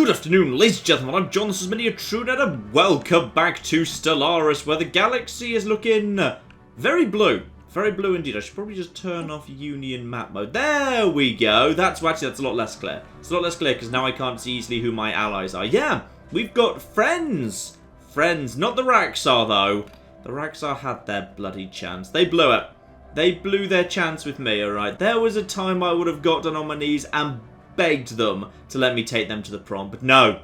Good afternoon, ladies and gentlemen, I'm John, this is Mini TrueNet, and welcome back to Stellaris, where the galaxy is looking very blue. Very blue indeed. I should probably just turn off Union map mode. There we go. That's a lot less clear. It's a lot less clear because now I can't see easily who my allies are. Yeah, we've got friends. Friends, not the Raxar though. The Raxar had their bloody chance. They blew it. They blew their chance with me, alright. There was a time I would have got down on my knees and begged them to let me take them to the prom, but no,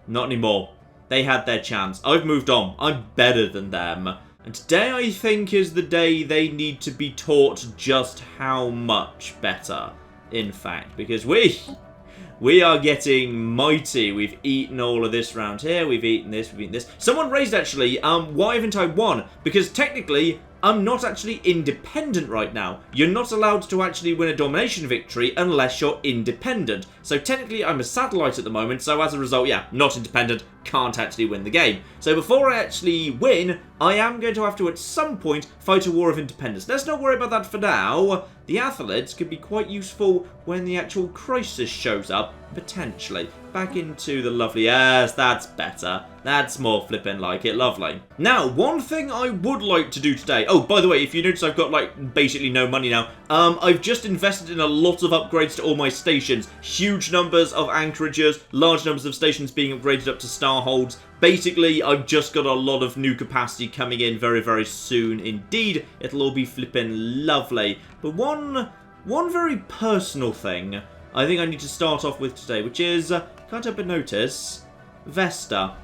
not anymore. They had their chance. I've moved on. I'm better than them. And today I think is the day they need to be taught just how much better, in fact, because we are getting mighty. We've eaten all of this round here. We've eaten this. We've eaten this. Someone raised actually, why haven't I won? Because technically, I'm not actually independent right now. You're not allowed to actually win a domination victory unless you're independent. So technically, I'm a satellite at the moment. So as a result, yeah, not independent. Can't actually win the game. So before I actually win, I am going to have to, at some point, fight a war of independence. Let's not worry about that for now. The athletes could be quite useful when the actual crisis shows up, potentially. Back into the lovely... Yes, that's better. That's more flippin' like it. Lovely. Now, one thing I would like to do today... Oh, by the way, if you notice I've got, like, basically no money now. I've just invested in a lot of upgrades to all my stations. Huge numbers of anchorages, large numbers of stations being upgraded up to starholds. Basically, I've just got a lot of new capacity coming in very, very soon indeed. It'll all be flippin' lovely. But one very personal thing I think I need to start off with today, which is, can't help but notice, Vesta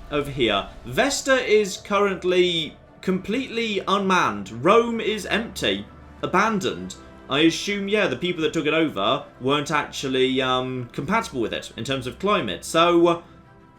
over here. Vesta is currently completely unmanned. Rome is empty, abandoned. I assume, yeah, the people that took it over weren't actually compatible with it in terms of climate. So,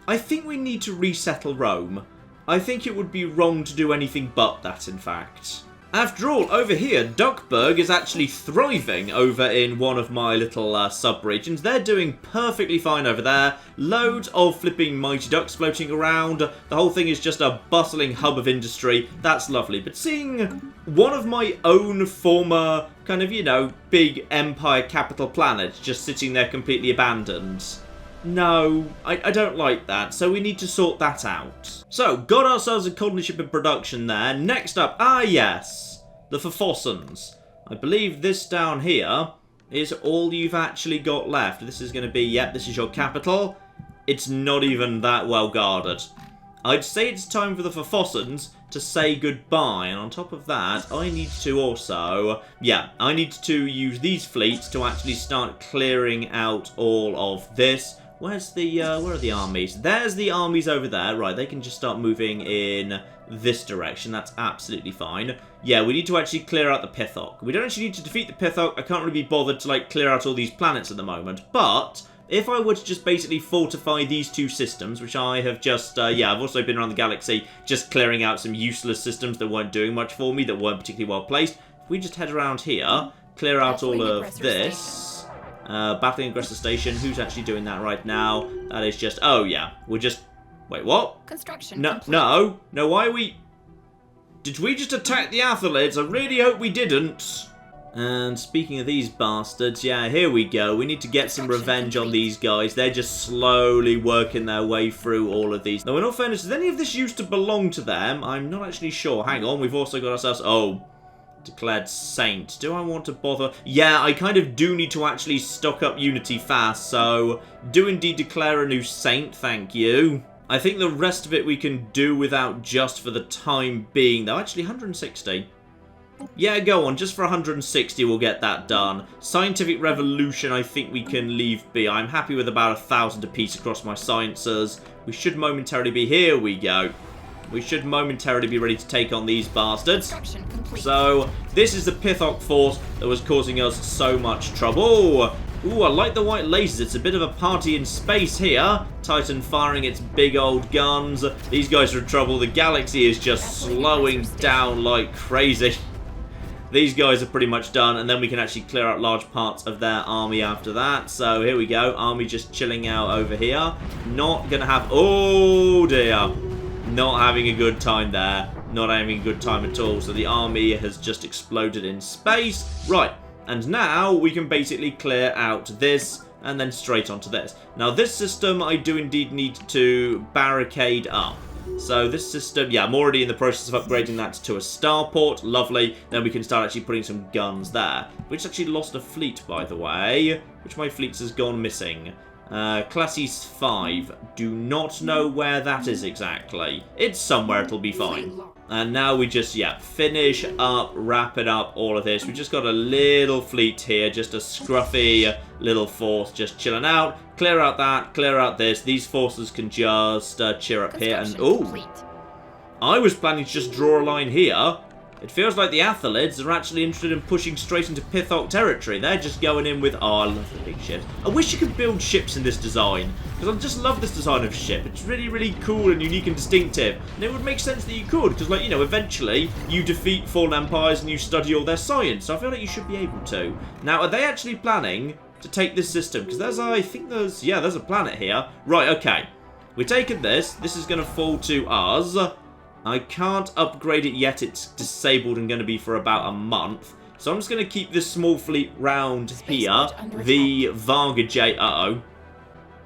I think we need to resettle Rome. I think it would be wrong to do anything but that, in fact. After all, over here, Duckburg is actually thriving over in one of my little sub-regions. They're doing perfectly fine over there. Loads of flipping mighty ducks floating around. The whole thing is just a bustling hub of industry. That's lovely. But seeing one of my own former kind of, you know, big empire capital planets just sitting there completely abandoned... No, I don't like that, so we need to sort that out. So, got ourselves a colony ship in production there. Next up, yes, the Forfossons. I believe this down here is all you've actually got left. This is going to be, yep, this is your capital. It's not even that well guarded. I'd say it's time for the Forfossons to say goodbye, and on top of that, I need to also, yeah, I need to use these fleets to actually start clearing out all of this. Where's the, where are the armies? There's the armies over there. Right, they can just start moving in this direction. That's absolutely fine. Yeah, we need to actually clear out the Pith Hawk. We don't actually need to defeat the Pith Hawk. I can't really be bothered to, like, clear out all these planets at the moment. But if I were to just basically fortify these two systems, which I have just, yeah, I've also been around the galaxy just clearing out some useless systems that weren't doing much for me, that weren't particularly well placed. If we just head around here, clear out all of this... battling aggressor station. Who's actually doing that right now? That is just... Oh, yeah. We're just... Wait, what? Construction complete. No, why are we... Did we just attack the athletes? I really hope we didn't. And speaking of these bastards, yeah, here we go. We need to get some revenge on these guys. They're just slowly working their way through all of these. Now, in all fairness, does any of this used to belong to them? I'm not actually sure. Hang on, we've also got ourselves... Oh... Declared saint. Do I want to bother? Yeah, I kind of do need to actually stock up Unity fast, so do indeed declare a new saint, thank you. I think the rest of it we can do without just for the time being, though. Actually, 160. Yeah, go on, just for 160 we'll get that done. Scientific revolution I think we can leave be. I'm happy with about 1,000 apiece across my sciences. We should momentarily be... Here we go. We should momentarily be ready to take on these bastards. So, this is the Pith Hawk force that was causing us so much trouble. Ooh, I like the white lasers. It's a bit of a party in space here. Titan firing its big old guns. These guys are in trouble. The galaxy is just slowing down like crazy. These guys are pretty much done, and then we can actually clear out large parts of their army after that. So, here we go. Army just chilling out over here. Not gonna have... Oh, dear. Not having a good time there. Not having a good time at all. So the army has just exploded in space. Right. And now we can basically clear out this and then straight onto this. Now, this system I do indeed need to barricade up. So this system, yeah, I'm already in the process of upgrading that to a starport. Lovely. Then we can start actually putting some guns there. Which actually lost a fleet, by the way. Which of my fleets has gone missing? Classis 5. Do not know where that is exactly. It's somewhere, it'll be fine. And now we just, yeah, finish up, wrap it up, all of this. We just got a little fleet here, just a scruffy little force just chilling out. Clear out that, clear out this. These forces can just cheer up here. And, ooh, I was planning to just draw a line here. It feels like the Athalids are actually interested in pushing straight into Pith Hawk territory. They're just going in with, oh, I love the big ships. I wish you could build ships in this design, because I just love this design of ship. It's really, really cool and unique and distinctive. And it would make sense that you could, because, like, you know, eventually you defeat fallen empires and you study all their science. So I feel like you should be able to. Now, are they actually planning to take this system? Because there's, I think there's, yeah, there's a planet here. Right, okay. We're taking this. This is going to fall to us. I can't upgrade it yet, it's disabled and going to be for about a month. So I'm just going to keep this small fleet round here. The Varga J... Uh-oh.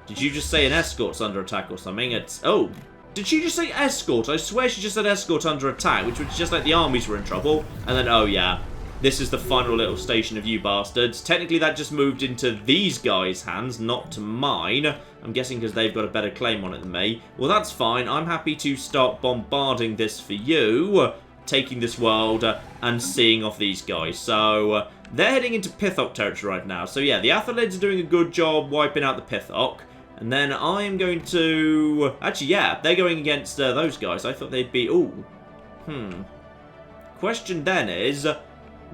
Did you just say an escort's under attack or something? It's... Oh. Did she just say escort? I swear she just said escort under attack, which was just like the armies were in trouble. And then, oh yeah. This is the final little station of you bastards. Technically, that just moved into these guys' hands, not to mine. I'm guessing because they've got a better claim on it than me. Well, that's fine. I'm happy to start bombarding this for you, taking this world and seeing off these guys. So, they're heading into Pith Hawk territory right now. So, yeah, the Athalids are doing a good job wiping out the Pith Hawk. And then I am going to... Actually, yeah, they're going against those guys. I thought they'd be... Ooh. Question then is...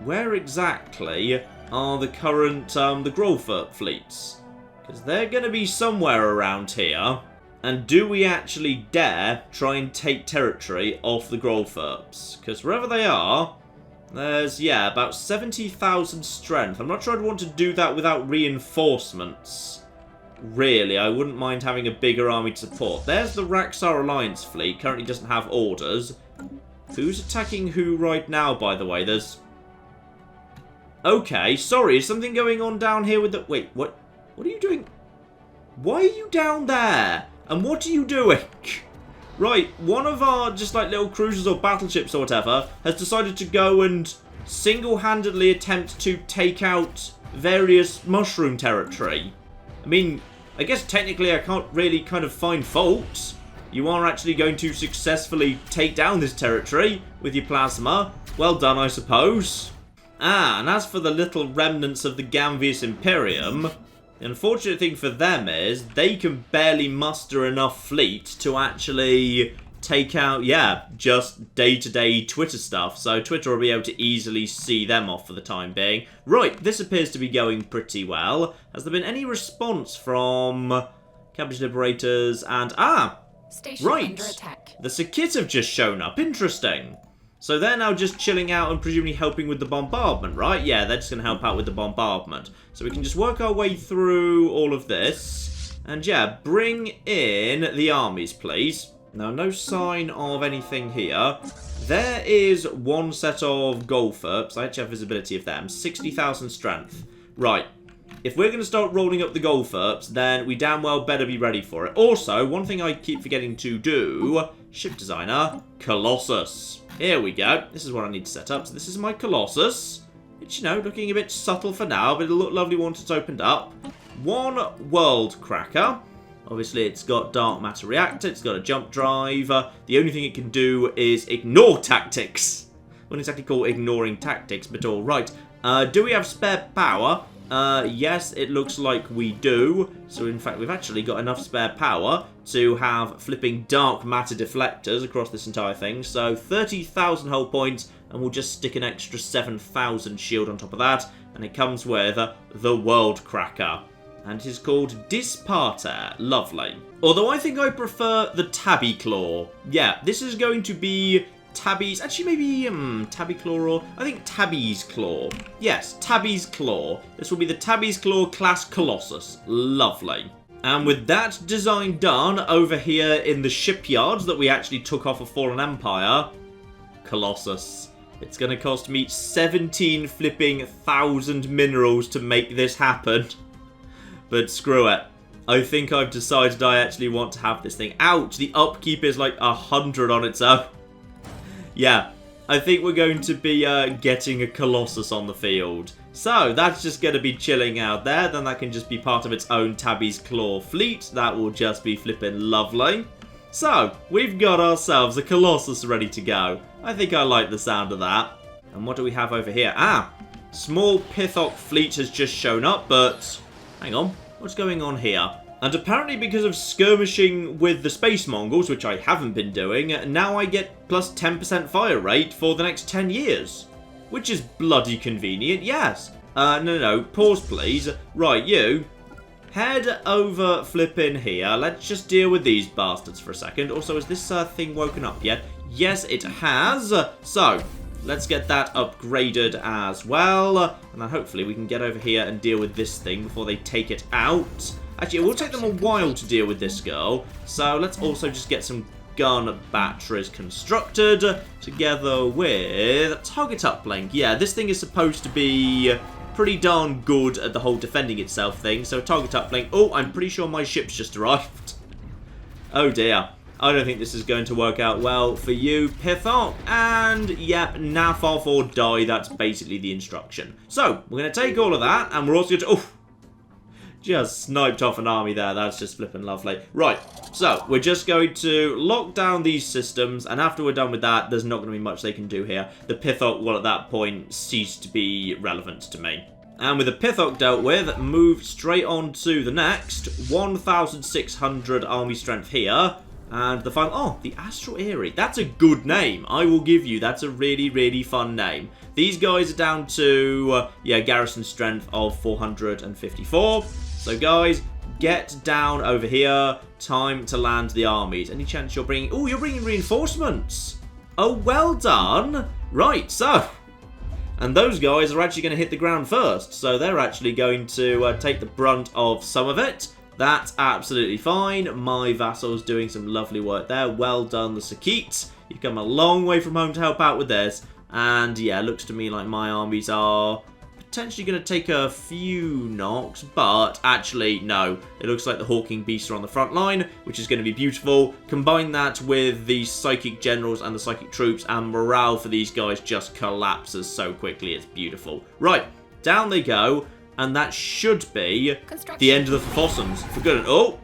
Where exactly are the current, the Gropher fleets? Because they're going to be somewhere around here. And do we actually dare try and take territory off the Grophers? Because wherever they are, there's, yeah, about 70,000 strength. I'm not sure I'd want to do that without reinforcements. Really, I wouldn't mind having a bigger army to support. There's the Raxar Alliance fleet. Currently doesn't have orders. Who's attacking who right now, by the way? There's... Okay, sorry, is something going on down here with the... Wait, what are you doing? Why are you down there? And what are you doing? Right, one of our just like little cruisers or battleships or whatever has decided to go and single-handedly attempt to take out various mushroom territory. I mean, I guess technically I can't really kind of find fault. You are actually going to successfully take down this territory with your plasma. Well done, I suppose. Ah, and as for the little remnants of the Gamvius Imperium, the unfortunate thing for them is they can barely muster enough fleet to actually take out, yeah, just day-to-day Twitter stuff. So Twitter will be able to easily see them off for the time being. Right, this appears to be going pretty well. Has there been any response from Cabbage Liberators and... Ah! Station right! Under attack. The Sakit have just shown up. Interesting. So they're now just chilling out and presumably helping with the bombardment, right? Yeah, they're just going to help out with the bombardment. So we can just work our way through all of this. And yeah, bring in the armies, please. Now, no sign of anything here. There is one set of Gopher. I actually have visibility of them. 60,000 strength. Right. If we're going to start rolling up the Gophers, then we damn well better be ready for it. Also, one thing I keep forgetting to do, ship designer, Colossus. Here we go. This is what I need to set up. So this is my Colossus. It's, you know, looking a bit subtle for now, but it'll look lovely once it's opened up. One world cracker. Obviously, it's got dark matter reactor. It's got a jump drive. The only thing it can do is ignore tactics. Wouldn't exactly call ignoring tactics, but all right. Do we have spare power? Yes, it looks like we do. So, in fact, we've actually got enough spare power to have flipping dark matter deflectors across this entire thing. So, 30,000 hull points, and we'll just stick an extra 7,000 shield on top of that. And it comes with the World Cracker. And it is called Disparter. Lovely. Although I think I prefer the Tabby Claw. Yeah, this is going to be... Tabby's, actually maybe, Tabby Claw or, I think Tabby's Claw. Yes, Tabby's Claw. This will be the Tabby's Claw class Colossus. Lovely. And with that design done over here in the shipyards that we actually took off a Fallen Empire, Colossus. It's going to cost me 17 flipping thousand minerals to make this happen. But screw it. I think I've decided I actually want to have this thing. Ouch, the upkeep is like 100 on its own. Yeah, I think we're going to be getting a Colossus on the field. So, that's just going to be chilling out there. Then that can just be part of its own Tabby's Claw fleet. That will just be flipping lovely. So, we've got ourselves a Colossus ready to go. I think I like the sound of that. And what do we have over here? Ah, small Pith Hawk fleet has just shown up, but hang on, what's going on here? And apparently because of skirmishing with the Space Mongols, which I haven't been doing, now I get plus 10% fire rate for the next 10 years. Which is bloody convenient, yes. No, pause please. Right, you, head over flipping here. Let's just deal with these bastards for a second. Also, is this thing woken up yet? Yes, it has. So, let's get that upgraded as well. And then hopefully we can get over here and deal with this thing before they take it out. Actually, it will take them a while to deal with this girl. So let's also just get some gun batteries constructed together with target uplink. Yeah, this thing is supposed to be pretty darn good at the whole defending itself thing. So target uplink. Oh, I'm pretty sure my ship's just arrived. Oh dear. I don't think this is going to work out well for you, Pith Hawk. And, yep, Nafar or die, that's basically the instruction. So, we're going to take all of that, and we're also going to... Oh, just sniped off an army there. That's just flipping lovely. Right, so, we're just going to lock down these systems, and after we're done with that, there's not going to be much they can do here. The Pith Hawk will, at that point, cease to be relevant to me. And with the Pith Hawk dealt with, move straight on to the next. 1,600 army strength here. And the final... Oh, the Astral Eyrie. That's a good name. I will give you. That's a really, really fun name. These guys are down to, garrison strength of 454. So, guys, get down over here. Time to land the armies. Any chance you're bringing... Oh, you're bringing reinforcements. Oh, well done. Right, so... And those guys are actually going to hit the ground first. So, they're actually going to take the brunt of some of it. That's absolutely fine. My vassal's doing some lovely work there. Well done, the Sakit. You've come a long way from home to help out with this. And yeah, looks to me like my armies are potentially going to take a few knocks. But actually, no. It looks like the Hawking Beasts are on the front line, which is going to be beautiful. Combine that with the Psychic Generals and the Psychic Troops, and morale for these guys just collapses so quickly. It's beautiful. Right, down they go. And that should be the end of the fossums. For good. Oh,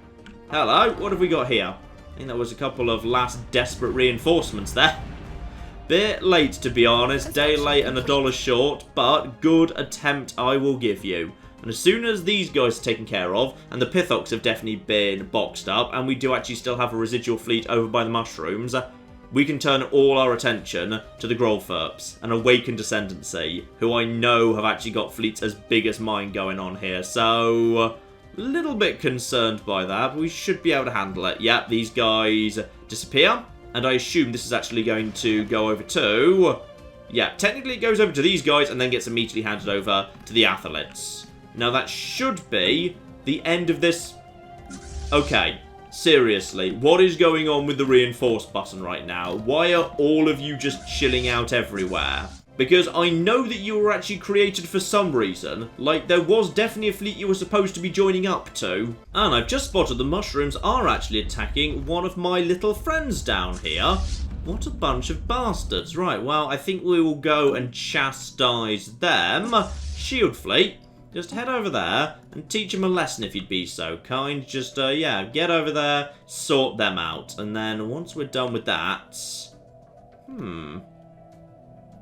hello. What have we got here? I think that was a couple of last desperate reinforcements there. Bit late, to be honest. Day late and $1 short. But good attempt, I will give you. And as soon as these guys are taken care of, and the Pith Hawks have definitely been boxed up, and we do actually still have a residual fleet over by the mushrooms, we can turn all our attention to the Gropher and Awakened Ascendancy, who I know have actually got fleets as big as mine going on here. So, a little bit concerned by that, but we should be able to handle it. Yep, these guys disappear, and I assume this is actually going to go over to... Yeah, technically it goes over to these guys and then gets immediately handed over to the Athletes. Now that should be the end of this... Okay. Seriously, what is going on with the reinforce button right now? Why are all of you just chilling out everywhere? Because I know that you were actually created for some reason. Like, there was definitely a fleet you were supposed to be joining up to. And I've just spotted the mushrooms are actually attacking one of my little friends down here. What a bunch of bastards. Right, well, I think we will go and chastise them. Shield fleet. Just head over there and teach them a lesson if you'd be so kind. Just, get over there, sort them out. And then once we're done with that...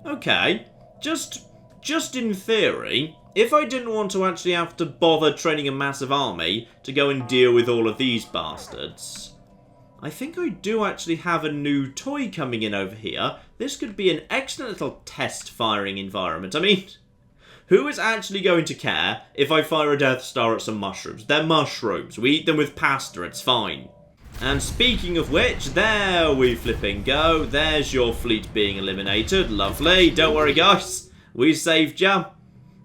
Okay. Just in theory, if I didn't want to actually have to bother training a massive army to go and deal with all of these bastards, I think I do actually have a new toy coming in over here. This could be an excellent little test firing environment. I mean... Who is actually going to care if I fire a Death Star at some mushrooms? They're mushrooms. We eat them with pasta. It's fine. And speaking of which, there we flipping go. There's your fleet being eliminated. Lovely. Don't worry, guys. We saved ya.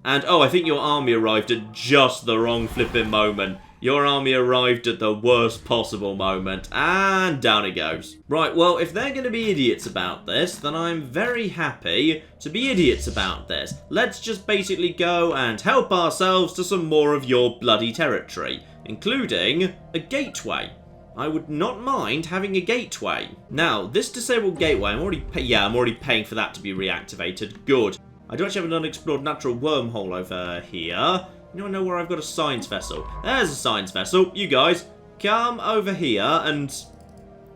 And, oh, I think your army arrived at just the wrong flipping moment. Your army arrived at the worst possible moment, and down it goes. Right, well, if they're going to be idiots about this, then I'm very happy to be idiots about this. Let's just basically go and help ourselves to some more of your bloody territory, including a gateway. I would not mind having a gateway. Now, this disabled gateway, I'm already paying for that to be reactivated. Good. I do actually have an unexplored natural wormhole over here. Anyone know where I've got a science vessel? There's a science vessel. You guys, come over here and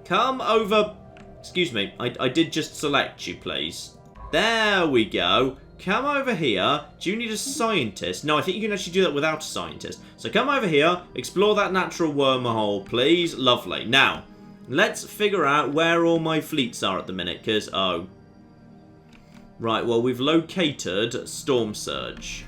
come over. Excuse me, I did just select you, please. There we go. Come over here. Do you need a scientist? No, I think you can actually do that without a scientist. So come over here, explore that natural wormhole, please. Lovely. Now, let's figure out where all my fleets are at the minute, because, oh. Right, well, we've located Storm Surge.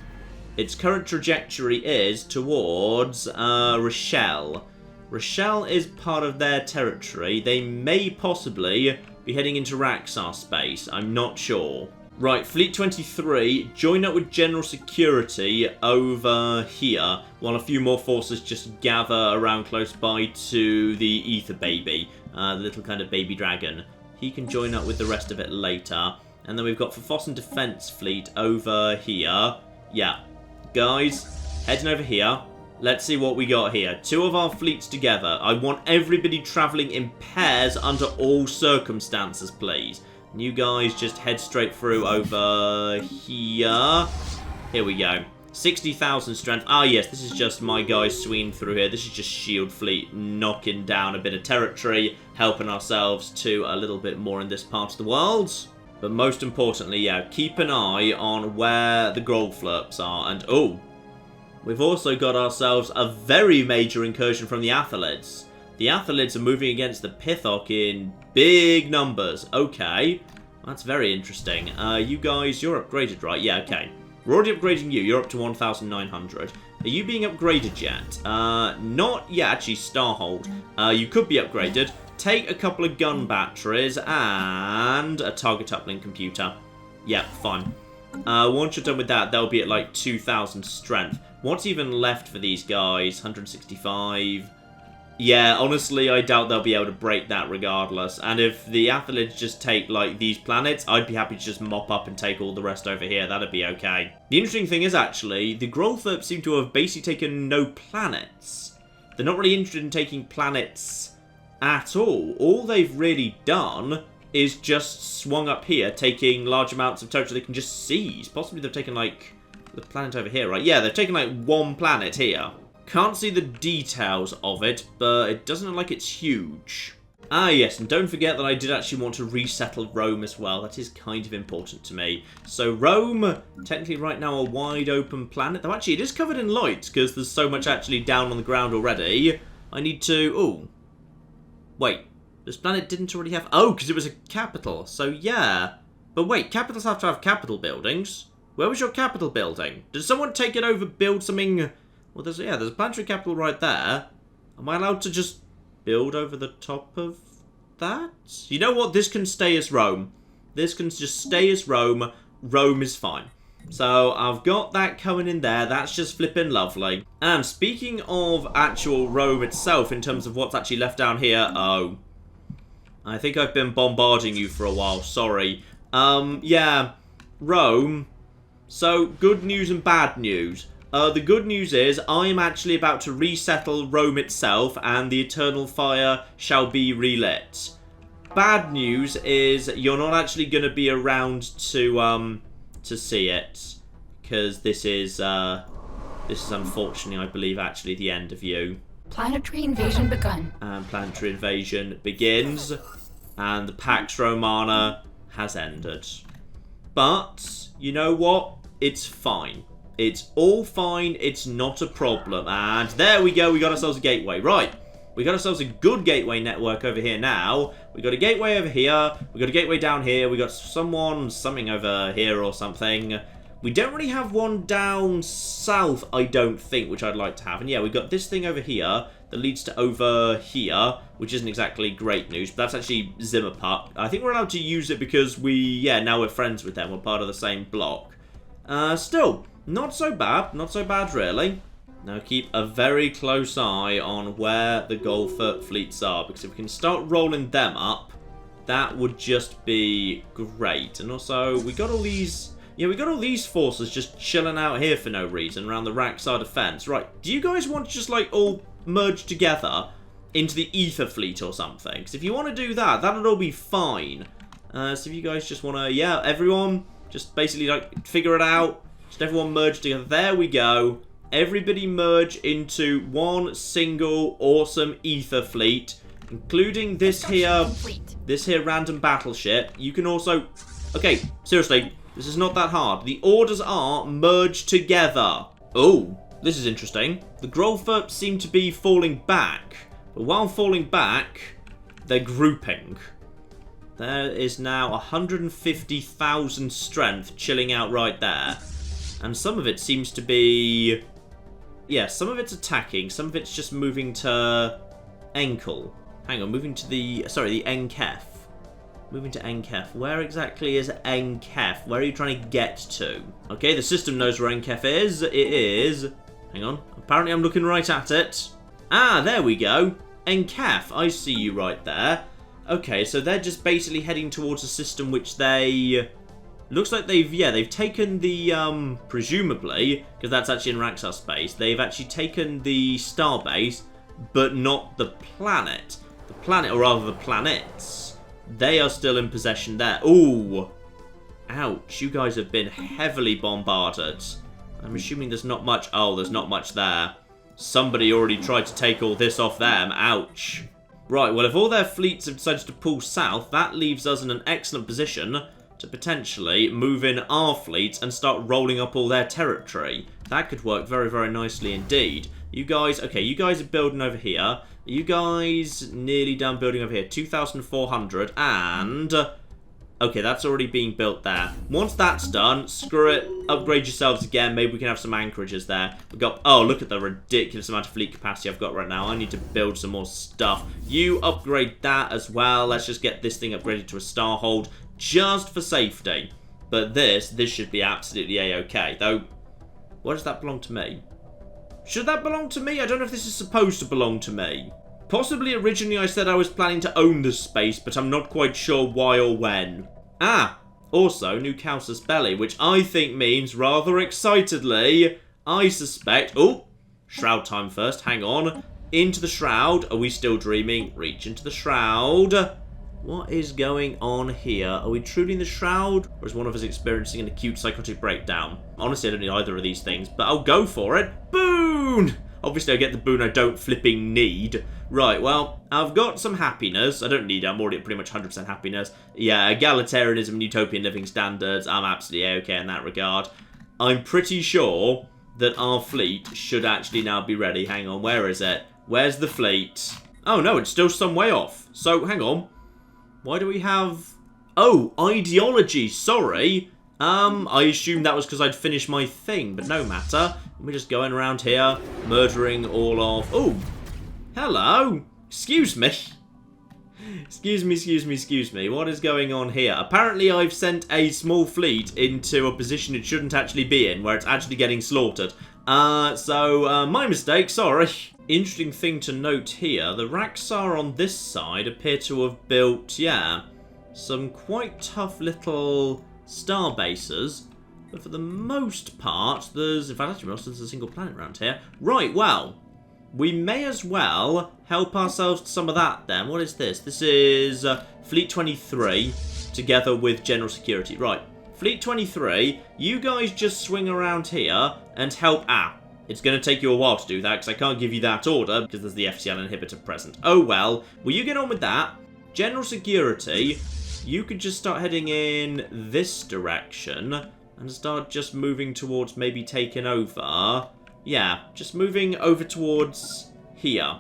Its current trajectory is towards Rochelle. Rochelle is part of their territory. They may possibly be heading into Raxar space. I'm not sure. Right, Fleet 23, join up with General Security over here, while a few more forces just gather around close by to the Ether Baby, the little kind of baby dragon. He can join up with the rest of it later. And then we've got Forfossen Defense Fleet over here. Yeah. Guys, heading over here. Let's see what we got here. Two of our fleets together. I want everybody travelling in pairs under all circumstances, please. And you guys just head straight through over here. Here we go. 60,000 strength. Ah, yes, this is just my guys swinging through here. This is just Shield Fleet knocking down a bit of territory, helping ourselves to a little bit more in this part of the world. But most importantly, yeah, keep an eye on where the Grolflurps are. And, oh, we've also got ourselves a very major incursion from the Athalids. The Athalids are moving against the Pith Hawk in big numbers. Okay, that's very interesting. You guys, you're upgraded, right? Yeah, okay. We're already upgrading you. You're up to 1,900. Are you being upgraded yet? Not yet, actually, Starhold. You could be upgraded. Take a couple of gun batteries and a target uplink computer. Yeah, fine. Once you're done with that, they'll be at like 2,000 strength. What's even left for these guys? 165. Yeah, honestly, I doubt they'll be able to break that regardless. And if the Athalids just take, like, these planets, I'd be happy to just mop up and take all the rest over here. That'd be okay. The interesting thing is, actually, the Grolflurps seem to have basically taken no planets. They're not really interested in taking planets at all. All they've really done is just swung up here, taking large amounts of territory they can just seize. Possibly they've taken, like, the planet over here, right? Yeah, they've taken, like, one planet here. Can't see the details of it, but it doesn't look like it's huge. Ah, yes, and don't forget that I did actually want to resettle Rome as well. That is kind of important to me. So Rome, technically right now a wide open planet. Though actually it is covered in light, because there's so much actually down on the ground already. I need to... Oh. Wait. This planet didn't already have... Oh, because it was a capital. So yeah. But wait, capitals have to have capital buildings. Where was your capital building? Did someone take it over, build something... Well, there's a planetary capital right there. Am I allowed to just build over the top of that? You know what? This can stay as Rome. This can just stay as Rome. Rome is fine. So I've got that coming in there. That's just flipping lovely. And speaking of actual Rome itself, in terms of what's actually left down here. Oh. I think I've been bombarding you for a while. Sorry. Yeah. Rome. So, good news and bad news. The good news is, I am actually about to resettle Rome itself, and the eternal fire shall be relit. Bad news is, you're not actually going to be around to see it, because this is unfortunately, I believe, actually the end of you. Planetary invasion begun. And planetary invasion begins, and the Pax Romana has ended. But, you know what? It's fine. It's all fine, it's not a problem. And there we go, we got ourselves a gateway. Right, we got ourselves a good gateway network over here now. We got a gateway over here, we got a gateway down here, we got something over here or something. We don't really have one down south, I don't think, which I'd like to have. And yeah, we got this thing over here that leads to over here, which isn't exactly great news, but that's actually Zimmerpuck. I think we're allowed to use it because now we're friends with them, we're part of the same block. Still... Not so bad really. Now keep a very close eye on where the Gropher fleets are, because if we can start rolling them up, that would just be great. And also, we got all these... Yeah, we got all these forces just chilling out here for no reason around the Raxar defense. Right, do you guys want to just, like, all merge together into the Ether fleet or something? Because if you want to do that, that'll all be fine. So if you guys just want to... Yeah, everyone, just basically, like, figure it out. Just everyone merge together. There we go. Everybody merge into one single awesome Ether fleet, including this here random battleship. You can also... Okay, seriously, this is not that hard. The orders are merge together. Oh, this is interesting. The Gropher seem to be falling back, but while falling back, they're grouping. There is now 150,000 strength chilling out right there, and some of it seems to be... Yeah, some of it's attacking, some of it's just moving to Enkel. Hang on, moving to the... Sorry, the Enkef. Moving to Enkef. Where exactly is Enkef? Where are you trying to get to? Okay, the system knows where Enkef is. It is... Hang on. Apparently I'm looking right at it. Ah, there we go. Enkef. I see you right there. Okay, so they're just basically heading towards a system which they... Looks like they've taken the, presumably, because that's actually in Raxar space, they've actually taken the starbase, but not the planet. The planet, or rather the planets, they are still in possession there. Ooh! Ouch, you guys have been heavily bombarded. I'm assuming there's not much... Oh, there's not much there. Somebody already tried to take all this off them. Ouch. Right, well, if all their fleets have decided to pull south, that leaves us in an excellent position to potentially move in our fleet and start rolling up all their territory. That could work very, very nicely indeed. You guys, okay, you guys are building over here. Are you guys nearly done building over here? 2,400 and... Okay, that's already being built there. Once that's done, screw it, upgrade yourselves again. Maybe we can have some anchorages there. We've got... Oh, look at the ridiculous amount of fleet capacity I've got right now. I need to build some more stuff. You upgrade that as well. Let's just get this thing upgraded to a starhold, just for safety. But this should be absolutely a-okay. Though, why does that belong to me? Should that belong to me? I don't know if this is supposed to belong to me. Possibly originally I said I was planning to own this space, but I'm not quite sure why or when. Ah, also new Casus Belli, which I think means, rather excitedly, I suspect... Oh, shroud time first, hang on. Into the shroud. Are we still dreaming? Reach into the shroud. What is going on here? Are we truly in the shroud? Or is one of us experiencing an acute psychotic breakdown? Honestly, I don't need either of these things, but I'll go for it. Boon! Obviously, I get the boon I don't flipping need. Right, well, I've got some happiness. I don't need it. I'm already at pretty much 100% happiness. Yeah, egalitarianism and utopian living standards. I'm absolutely okay in that regard. I'm pretty sure that our fleet should actually now be ready. Hang on, where is it? Where's the fleet? Oh, no, it's still some way off. So, hang on. Why do we have... Oh, ideology, sorry. I assumed that was because I'd finished my thing, but no matter. We're just going around here, murdering all of... Oh, hello. Excuse me. Excuse me. What is going on here? Apparently I've sent a small fleet into a position it shouldn't actually be in, where it's actually getting slaughtered. So my mistake, sorry. Interesting thing to note here, the Raxar on this side appear to have built, yeah, some quite tough little star bases. But for the most part, there's, in fact, actually, there's a single planet around here. Right, well, we may as well help ourselves to some of that then. What is this? This is Fleet 23 together with General Security. Right, Fleet 23, you guys just swing around here and help out. It's going to take you a while to do that, because I can't give you that order, because there's the FCL inhibitor present. Oh well, will you get on with that? General Security, you could just start heading in this direction, and start just moving towards maybe taking over. Yeah, just moving over towards here.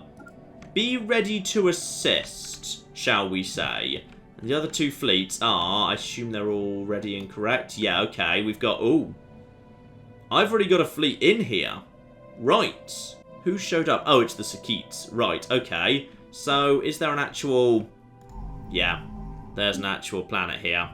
Be ready to assist, shall we say. And the other two fleets are, I assume they're all ready and correct. Yeah, okay, we've got, ooh. I've already got a fleet in here. Right. Who showed up? Oh, it's the Sakits. Right, okay. So, is there an actual... Yeah, there's an actual planet here.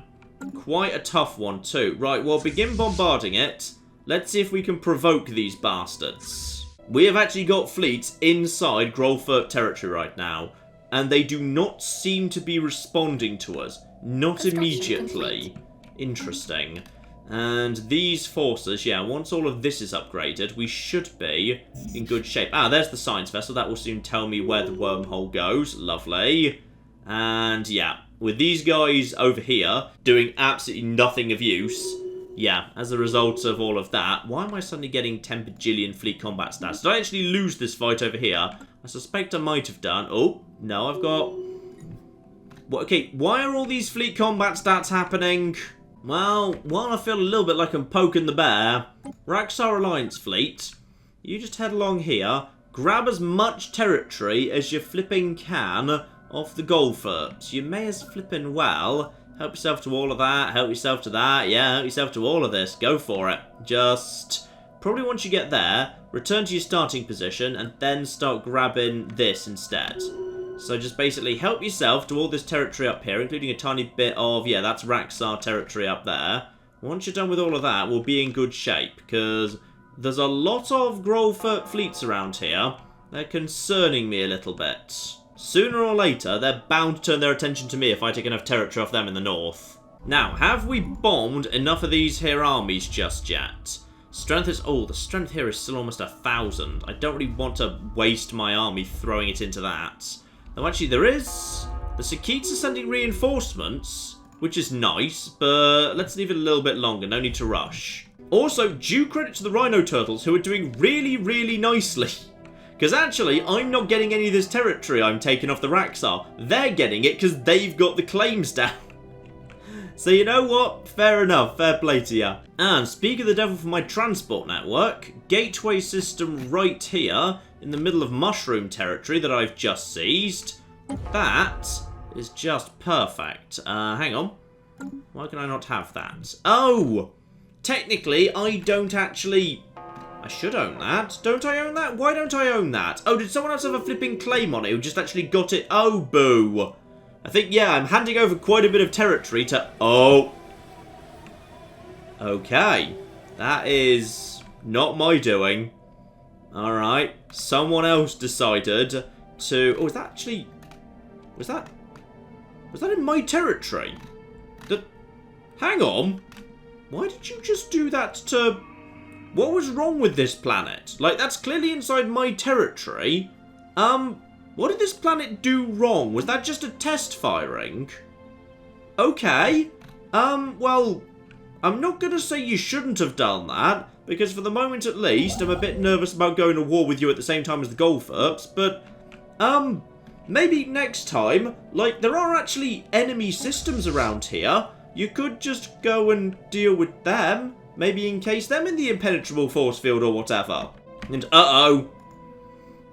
Quite a tough one, too. Right, well, begin bombarding it. Let's see if we can provoke these bastards. We have actually got fleets inside Gropher territory right now, and they do not seem to be responding to us. Not immediately. Interesting. And these forces, yeah, once all of this is upgraded, we should be in good shape. Ah, there's the science vessel. That will soon tell me where the wormhole goes. Lovely. And, yeah, with these guys over here doing absolutely nothing of use, yeah, as a result of all of that, why am I suddenly getting 10 bajillion fleet combat stats? Did I actually lose this fight over here? I suspect I might have done. Oh, no, I've got... Well, okay, why are all these fleet combat stats happening? Well, while I feel a little bit like I'm poking the bear, Raxar Alliance fleet, you just head along here, grab as much territory as you flipping can off the Goldfurps. You may as flipping well help yourself to all of that, help yourself to that, yeah, help yourself to all of this. Go for it. Just, probably once you get there, return to your starting position and then start grabbing this instead. So just basically help yourself to all this territory up here, including a tiny bit of, yeah, that's Raxar territory up there. Once you're done with all of that, we'll be in good shape, because there's a lot of Gropher fleets around here. They're concerning me a little bit. Sooner or later, they're bound to turn their attention to me if I take enough territory off them in the north. Now, have we bombed enough of these here armies just yet? Strength is... Oh, the strength here is still almost 1,000. I don't really want to waste my army throwing it into that. Though actually there is... The Sakits are sending reinforcements, which is nice, but let's leave it a little bit longer. No need to rush. Also, due credit to the Rhino Turtles, who are doing really, really nicely. Because actually, I'm not getting any of this territory I'm taking off the Raxar. They're getting it because they've got the claims down. So you know what? Fair enough. Fair play to you. And speak of the devil for my transport network, gateway system right here in the middle of mushroom territory that I've just seized. That is just perfect. Hang on. Why can I not have that? Oh! Technically, I don't actually... I should own that. Don't I own that? Why don't I own that? Oh, did someone else have a flipping claim on it who just actually got it? Oh, boo. I think, yeah, I'm handing over quite a bit of territory to... Oh. Okay. That is not my doing. Alright. Someone else decided to... Oh, is that actually... Was that in my territory? Hang on. Why did you just do that to... What was wrong with this planet? Like, that's clearly inside my territory. What did this planet do wrong? Was that just a test firing? Okay. Well, I'm not going to say you shouldn't have done that, because for the moment at least, I'm a bit nervous about going to war with you at the same time as the Goldfurps, but, maybe next time, like, there are actually enemy systems around here. You could just go and deal with them. Maybe encase them in the impenetrable force field or whatever. And uh-oh.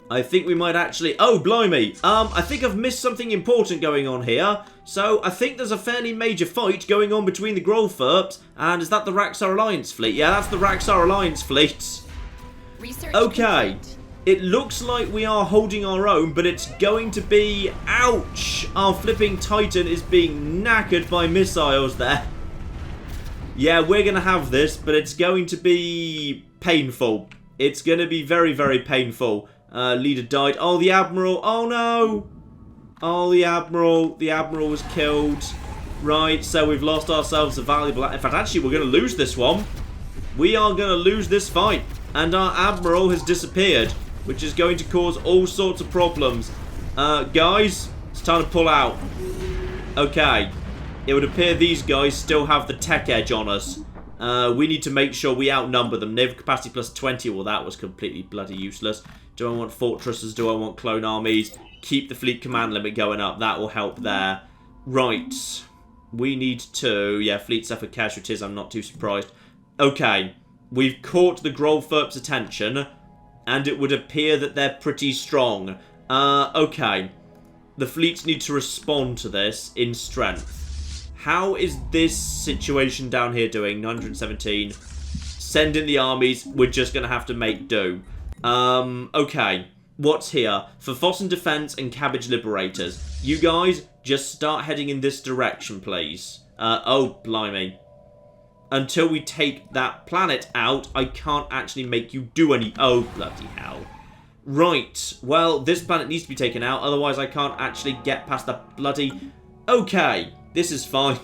I think we might actually... Oh, blimey. I think I've missed something important going on here. So, I think there's a fairly major fight going on between the Gropher and is that the Raxar Alliance fleet? Yeah, that's the Raxar Alliance fleet. Research okay. complete. It looks like we are holding our own, but it's going to be... Ouch! Our flipping Titan is being knackered by missiles there. Yeah, we're going to have this, but it's going to be painful. It's going to be very, very painful. Leader died. Oh, the Admiral. Oh, no. Oh, the Admiral. The Admiral was killed. Right, so we've lost ourselves a valuable... In fact, actually, we're going to lose this one. We are going to lose this fight. And our Admiral has disappeared, which is going to cause all sorts of problems. Guys, it's time to pull out. Okay. It would appear these guys still have the tech edge on us. We need to make sure we outnumber them. Naval capacity plus 20. Well, that was completely bloody useless. Do I want fortresses? Do I want clone armies? Keep the fleet command limit going up. That will help there. Right. We need to... Yeah, fleet suffered casualties. I'm not too surprised. Okay. We've caught the Gropher's attention. And it would appear that they're pretty strong. Okay. The fleets need to respond to this in strength. How is this situation down here doing? 917. Send in the armies. We're just going to have to make do. Okay. What's here? For Fossen Defense and Cabbage Liberators. You guys, just start heading in this direction, please. Oh, blimey. until we take that planet out, I can't actually make you do any... Oh, bloody hell. Right, well, this planet needs to be taken out, otherwise I can't actually get past the bloody... Okay, this is fine.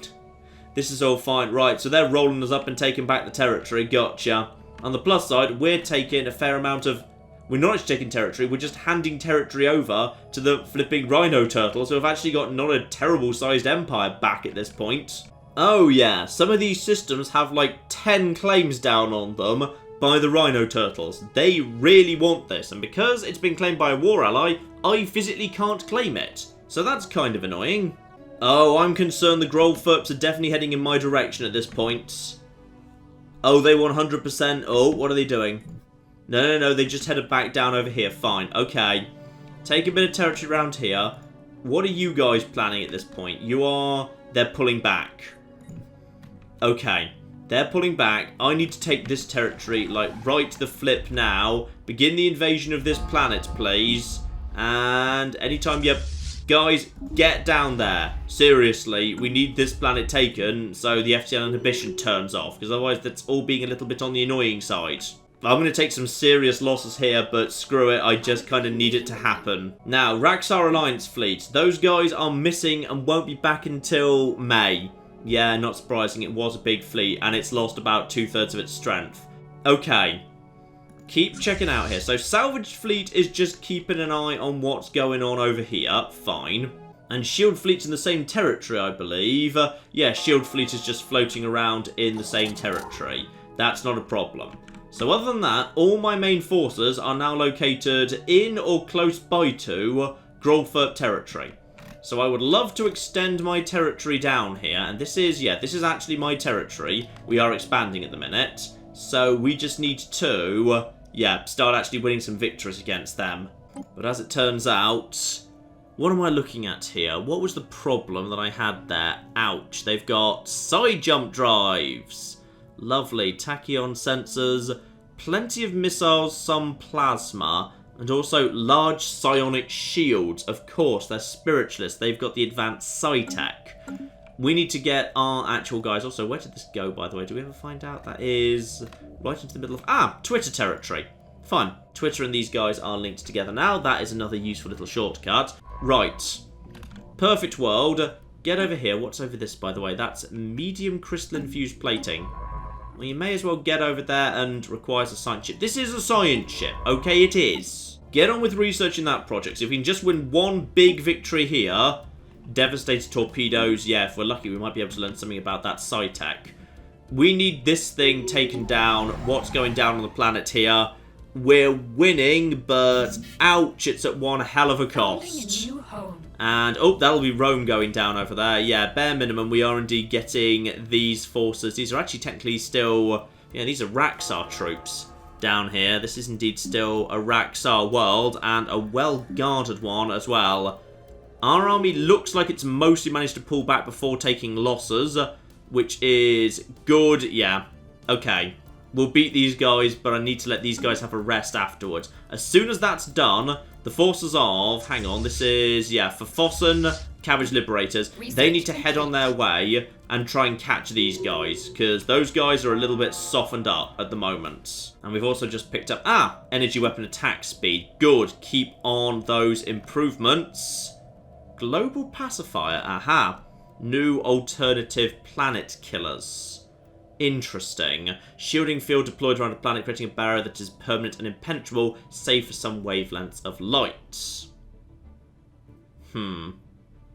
This is all fine. Right, so they're rolling us up and taking back the territory. Gotcha. On the plus side, we're taking a fair amount of... We're not actually taking territory, we're just handing territory over to the flipping rhino turtles, who have actually got not a terrible-sized empire back at this point. Oh yeah, some of these systems have like 10 claims down on them by the rhino turtles. They really want this, and because it's been claimed by a war ally, I physically can't claim it. So that's kind of annoying. Oh, I'm concerned the Gropher are definitely heading in my direction at this point. Oh, they 100%. Oh, what are they doing? No, they just headed back down over here. Fine, okay. Take a bit of territory around here. What are you guys planning at this point? They're pulling back. Okay, they're pulling back. I need to take this territory, like, right to the flip now. Begin the invasion of this planet, please. And anytime, yep. Guys, get down there. Seriously, we need this planet taken so the FTL inhibition turns off, because otherwise that's all being a little bit on the annoying side. I'm going to take some serious losses here, but screw it, I just kind of need it to happen. Now, Raxar Alliance fleet. Those guys are missing and won't be back until May. Yeah, not surprising, it was a big fleet, and it's lost about 2/3 of its strength. Okay. Keep checking out here. So, Salvage Fleet is just keeping an eye on what's going on over here. Fine. And Shield Fleet's in the same territory, I believe. Yeah, Shield Fleet is just floating around in the same territory. That's not a problem. So other than that, all my main forces are now located in or close by to Gropher territory. So I would love to extend my territory down here. And this is actually my territory. We are expanding at the minute. So we just need to, start actually winning some victories against them. But as it turns out, what am I looking at here? What was the problem that I had there? Ouch, they've got side jump drives. Lovely. Tachyon sensors, plenty of missiles, some plasma, and also large psionic shields. Of course, they're spiritualists. They've got the advanced psi-tech. We need to get our actual guys. Also, where did this go, by the way? Do we ever find out? That is right into the middle of... Twitter territory. Fine. Twitter and these guys are linked together now. That is another useful little shortcut. Right. Perfect world. Get over here. What's over this, by the way? That's medium crystalline fused plating. Well, you may as well get over there and requires a science ship. This is a science ship. Okay, it is. Get on with researching that project. So if we can just win one big victory here... Devastated torpedoes. Yeah, if we're lucky, we might be able to learn something about that psi-tech. We need this thing taken down. What's going down on the planet here? We're winning, but ouch, it's at one hell of a cost. And, oh, that'll be Rome going down over there. Yeah, bare minimum, we are indeed getting these forces. These are actually technically still... Yeah, these are Raxar troops down here. This is indeed still a Raxar world, and a well-guarded one as well. Our army looks like it's mostly managed to pull back before taking losses, which is good. Yeah, okay. We'll beat these guys, but I need to let these guys have a rest afterwards. As soon as that's done, the forces of... Hang on, this is... Yeah, for Fossen, Cabbage Liberators, they need to head on their way and try and catch these guys, because those guys are a little bit softened up at the moment. And we've also just picked up... Energy weapon attack speed. Good. Keep on those improvements. Global pacifier, aha. New alternative planet killers. Interesting. Shielding field deployed around a planet, creating a barrier that is permanent and impenetrable, save for some wavelengths of light.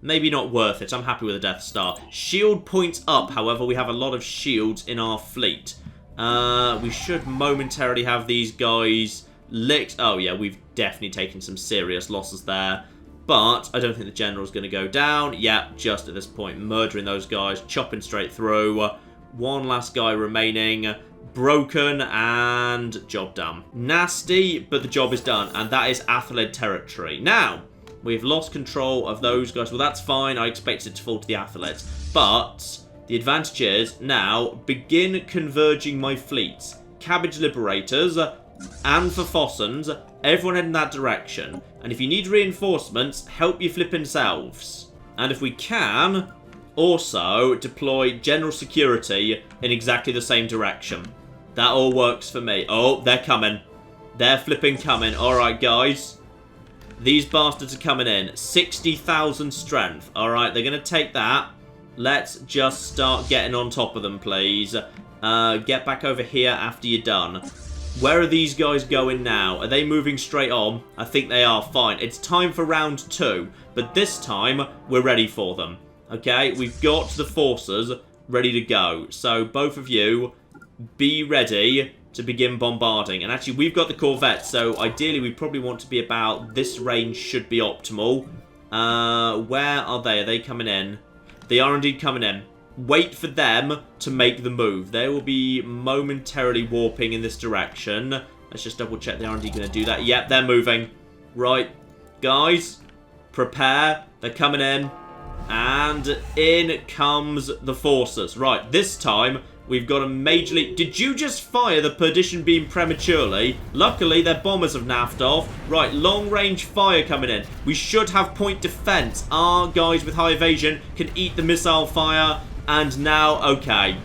Maybe not worth it. I'm happy with a Death Star. Shield points up, however, we have a lot of shields in our fleet. We should momentarily have these guys licked. Oh yeah, we've definitely taken some serious losses there. But I don't think the general's going to go down. Yeah, just at this point, murdering those guys, chopping straight through. One last guy remaining. Broken, and job done. Nasty, but the job is done. And that is Athelid territory. Now, we've lost control of those guys. Well, that's fine. I expected it to fall to the Athelids. But the advantage is, now, begin converging my fleets. Cabbage Liberators, and for Fossens, everyone head in that direction. And if you need reinforcements, help your flipping selves. And if we can, also deploy general security in exactly the same direction. That all works for me. Oh, they're coming. They're flipping coming. Alright, guys. These bastards are coming in. 60,000 strength. Alright, they're going to take that. Let's just start getting on top of them, please. Get back over here after you're done. Where are these guys going now? Are they moving straight on? I think they are. Fine. It's time for round 2. But this time, we're ready for them. Okay, we've got the forces ready to go. So, both of you, be ready to begin bombarding. And actually, we've got the corvettes, so ideally we probably want to be about... This range should be optimal. Where are they? Are they coming in? They are indeed coming in. Wait for them to make the move. They will be momentarily warping in this direction. Let's just double check they are indeed going to do that. Yep, they're moving. Right, guys, prepare. They're coming in. And in comes the forces. Right, this time we've got a majorly... Did you just fire the perdition beam prematurely? Luckily, their bombers have naffed off. Right, long-range fire coming in. We should have point defense. Our guys with high evasion can eat the missile fire. And now, okay,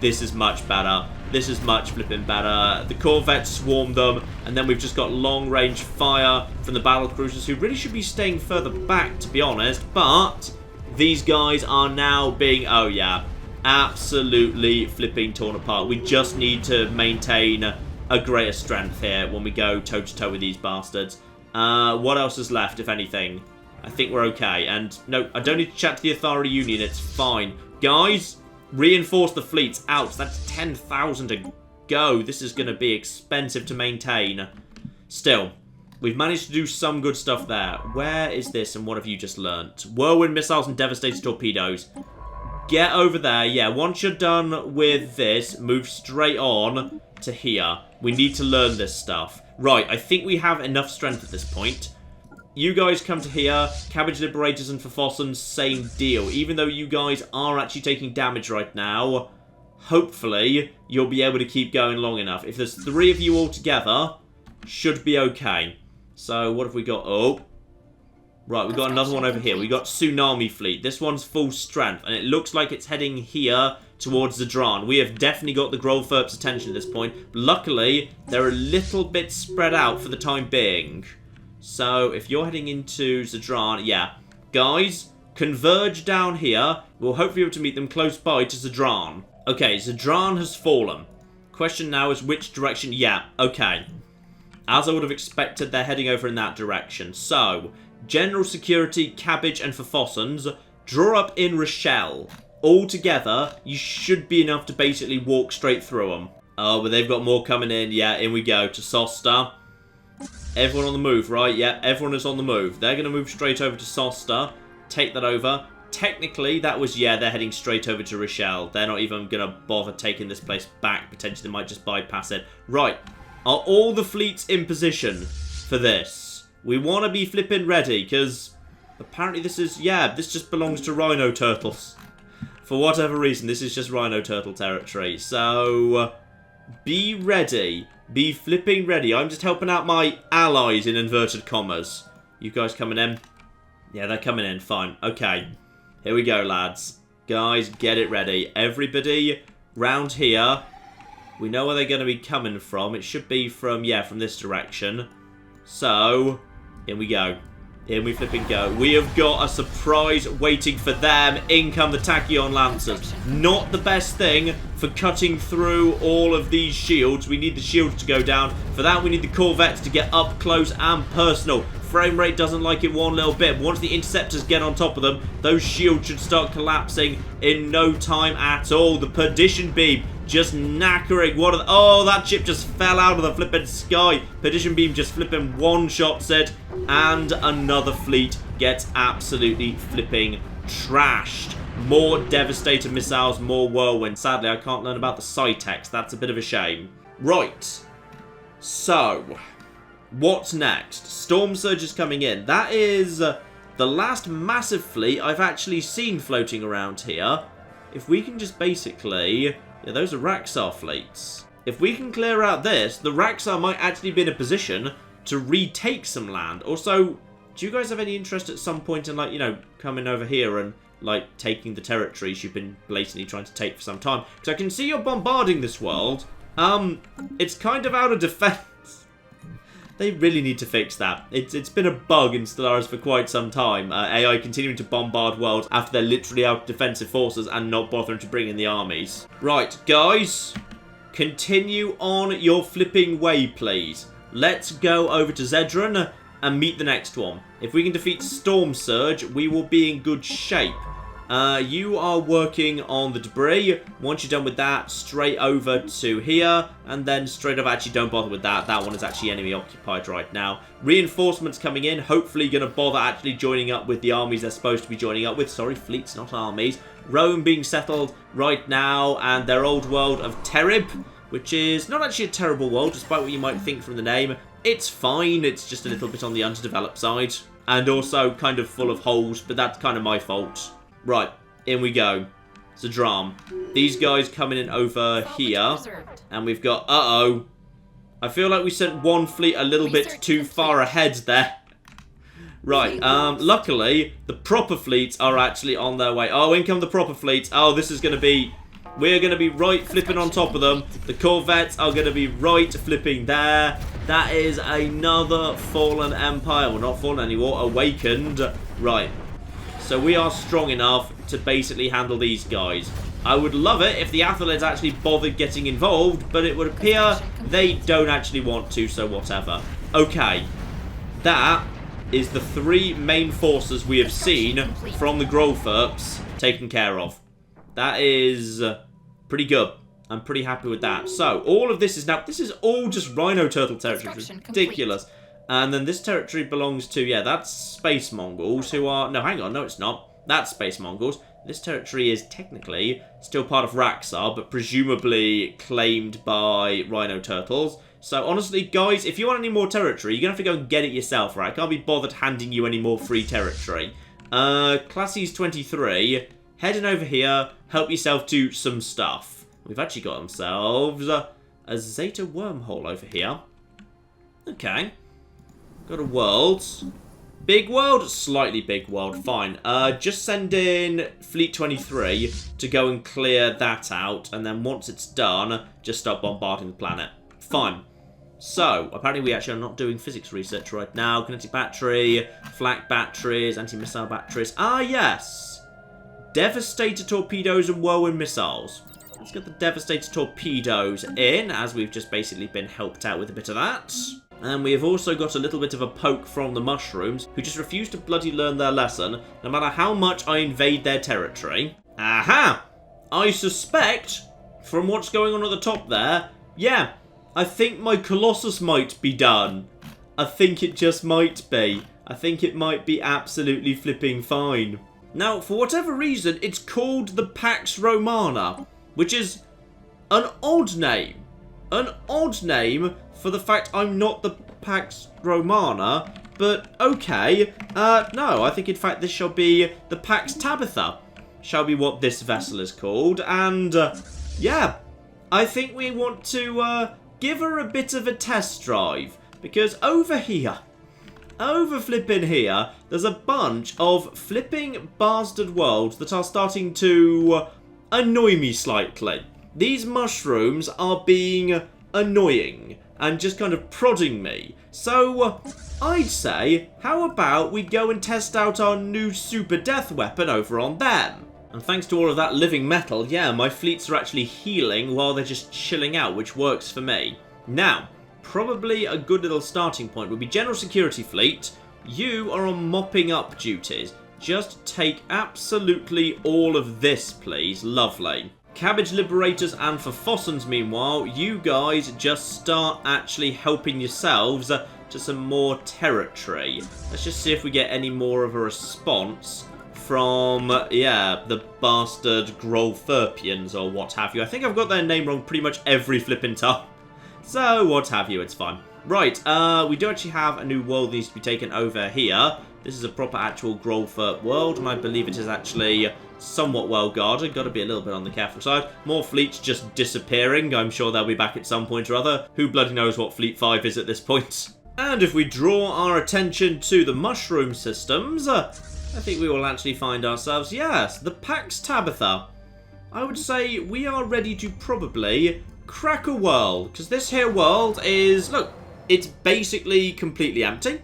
this is much better. This is much flipping better. The corvettes swarm them. And then we've just got long-range fire from the battle cruisers, who really should be staying further back, to be honest. But these guys are now being... Oh, yeah. Absolutely flipping torn apart. We just need to maintain a greater strength here when we go toe-to-toe with these bastards. What else is left, if anything? I think we're okay. And no, I don't need to chat to the Authority Union. It's fine. Guys, reinforce the fleets out. That's 10,000 to go. This is going to be expensive to maintain. Still, we've managed to do some good stuff there. Where is this and what have you just learnt? Whirlwind missiles and devastating torpedoes. Get over there. Yeah, once you're done with this, move straight on to here. We need to learn this stuff. Right, I think we have enough strength at this point. You guys come to here. Cabbage Liberators and Phophosons, same deal. Even though you guys are actually taking damage right now, hopefully you'll be able to keep going long enough. If there's 3 of you all together, should be okay. So, what have we got? Oh. Right, we've got another one over here. We've got Tsunami Fleet. This one's full strength, and it looks like it's heading here towards Zadran. We have definitely got the Grolferp's attention at this point. Luckily, they're a little bit spread out for the time being. So, if you're heading into Zadran, yeah. Guys, converge down here. We'll hopefully be able to meet them close by to Zadran. Okay, Zadran has fallen. Question now is which direction? Yeah, okay. As I would have expected, they're heading over in that direction. So, General Security, Cabbage, and Phophosons, draw up in Rochelle. All together, you should be enough to basically walk straight through them. Oh, but they've got more coming in. Yeah, in we go to Sosta. Everyone on the move, right? Yeah, everyone is on the move. They're going to move straight over to Sosta. Take that over. Technically, that was, yeah, they're heading straight over to Rochelle. They're not even going to bother taking this place back. Potentially, they might just bypass it. Right. Are all the fleets in position for this? We want to be flipping ready, because apparently this is, yeah, this just belongs to Rhino Turtles. For whatever reason, this is just Rhino Turtle territory. So, be ready. Be flipping ready. I'm just helping out my allies in inverted commas. You guys coming in? Yeah, they're coming in. Fine. Okay. Here we go, lads. Guys, get it ready. Everybody round here. We know where they're going to be coming from. It should be from, yeah, from this direction. So, in we go. In we flipping go. We have got a surprise waiting for them. In come the Tachyon Lancers. Not the best thing for cutting through all of these shields. We need the shields to go down. For that, we need the Corvettes to get up close and personal. Frame rate doesn't like it one little bit. Once the interceptors get on top of them, those shields should start collapsing in no time at all. The Perdition Beam just knackering. Oh, that ship just fell out of the flipping sky. Perdition Beam just flipping one-shots it. And another fleet gets absolutely flipping trashed. More devastating missiles, more whirlwind. Sadly, I can't learn about the Cytex. That's a bit of a shame. Right. So, what's next? Storm Surge is coming in. That is the last massive fleet I've actually seen floating around here. If we can just basically... Yeah, those are Raxar fleets. If we can clear out this, the Raxar might actually be in a position to retake some land. Also, do you guys have any interest at some point in, like, you know, coming over here and like, taking the territories you've been blatantly trying to take for some time. Because I can see you're bombarding this world. It's kind of out of defense. They really need to fix that. It's been a bug in Stellaris for quite some time. AI continuing to bombard worlds after they're literally out of defensive forces and not bothering to bring in the armies. Right, guys. Continue on your flipping way, please. Let's go over to Zedran and meet the next one. If we can defeat Storm Surge, we will be in good shape. You are working on the debris. Once you're done with that, straight over to here. And then straight over, actually don't bother with that. That one is actually enemy occupied right now. Reinforcements coming in. Hopefully going to bother actually joining up with the armies they're supposed to be joining up with. Sorry, fleets, not armies. Rome being settled right now. And their old world of Terib, which is not actually a terrible world, despite what you might think from the name. It's fine. It's just a little bit on the underdeveloped side. And also kind of full of holes, but that's kind of my fault. Right, in we go. Zedran. These guys coming in over here. And we've got, uh-oh. I feel like we sent one fleet a little bit too far ahead there. Right, luckily, the proper fleets are actually on their way. Oh, in come the proper fleets. Oh, this is going to be... We're going to be right flipping on top of them. The corvettes are going to be right flipping there. That is another fallen empire. Well, not fallen anymore. Awakened. Right. So we are strong enough to basically handle these guys. I would love it if the Athalids actually bothered getting involved, but it would appear they don't actually want to, so whatever. Okay. That is the 3 main forces we have seen from the Grophers taken care of. That is pretty good. I'm pretty happy with that. So, all of this is now... This is all just Rhino Turtle territory. It's ridiculous. And then this territory belongs to... Yeah, that's Space Mongols who are... No, hang on. No, it's not. That's Space Mongols. This territory is technically still part of Raxar, but presumably claimed by Rhino Turtles. So, honestly, guys, if you want any more territory, you're going to have to go and get it yourself, right? I can't be bothered handing you any more free territory. Classes 23... Heading over here, help yourself to some stuff. We've actually got ourselves a Zeta wormhole over here. Okay. Got a world. Big world? Slightly big world. Fine. Just send in Fleet 23 to go and clear that out. And then once it's done, just start bombarding the planet. Fine. So, apparently we actually are not doing physics research right now. Kinetic battery, flak batteries, anti-missile batteries. Ah, yes. Devastator torpedoes and whirlwind missiles. Let's get the Devastator torpedoes in, as we've just basically been helped out with a bit of that. And we have also got a little bit of a poke from the mushrooms, who just refuse to bloody learn their lesson, no matter how much I invade their territory. Aha! I suspect, from what's going on at the top there, yeah, I think my Colossus might be done. I think it just might be. I think it might be absolutely flipping fine. Now, for whatever reason, it's called the Pax Romana, which is an odd name. An odd name for the fact I'm not the Pax Romana, but okay. No, I think in fact this shall be the Pax Tabitha, shall be what this vessel is called. And, yeah, I think we want to give her a bit of a test drive, because over here... Over flipping here, there's a bunch of flipping bastard worlds that are starting to annoy me slightly. These mushrooms are being annoying and just kind of prodding me. So, I'd say, how about we go and test out our new super death weapon over on them? And thanks to all of that living metal, yeah, my fleets are actually healing while they're just chilling out, which works for me. Now... Probably a good little starting point would be General Security Fleet. You are on mopping up duties. Just take absolutely all of this, please. Lovely. Cabbage Liberators and for Fossons, meanwhile, you guys just start actually helping yourselves to some more territory. Let's just see if we get any more of a response from, yeah, the bastard Grolfurpians or what have you. I think I've got their name wrong pretty much every flipping time. So, what have you, it's fine. Right, we do actually have a new world that needs to be taken over here. This is a proper actual Gropher world, and I believe it is actually somewhat well guarded. Got to be a little bit on the careful side. More fleets just disappearing. I'm sure they'll be back at some point or other. Who bloody knows what Fleet 5 is at this point? And if we draw our attention to the mushroom systems, I think we will actually find ourselves, yes, the Pax Tabitha. I would say we are ready to probably crack a world. Because this here world is, look, it's basically completely empty.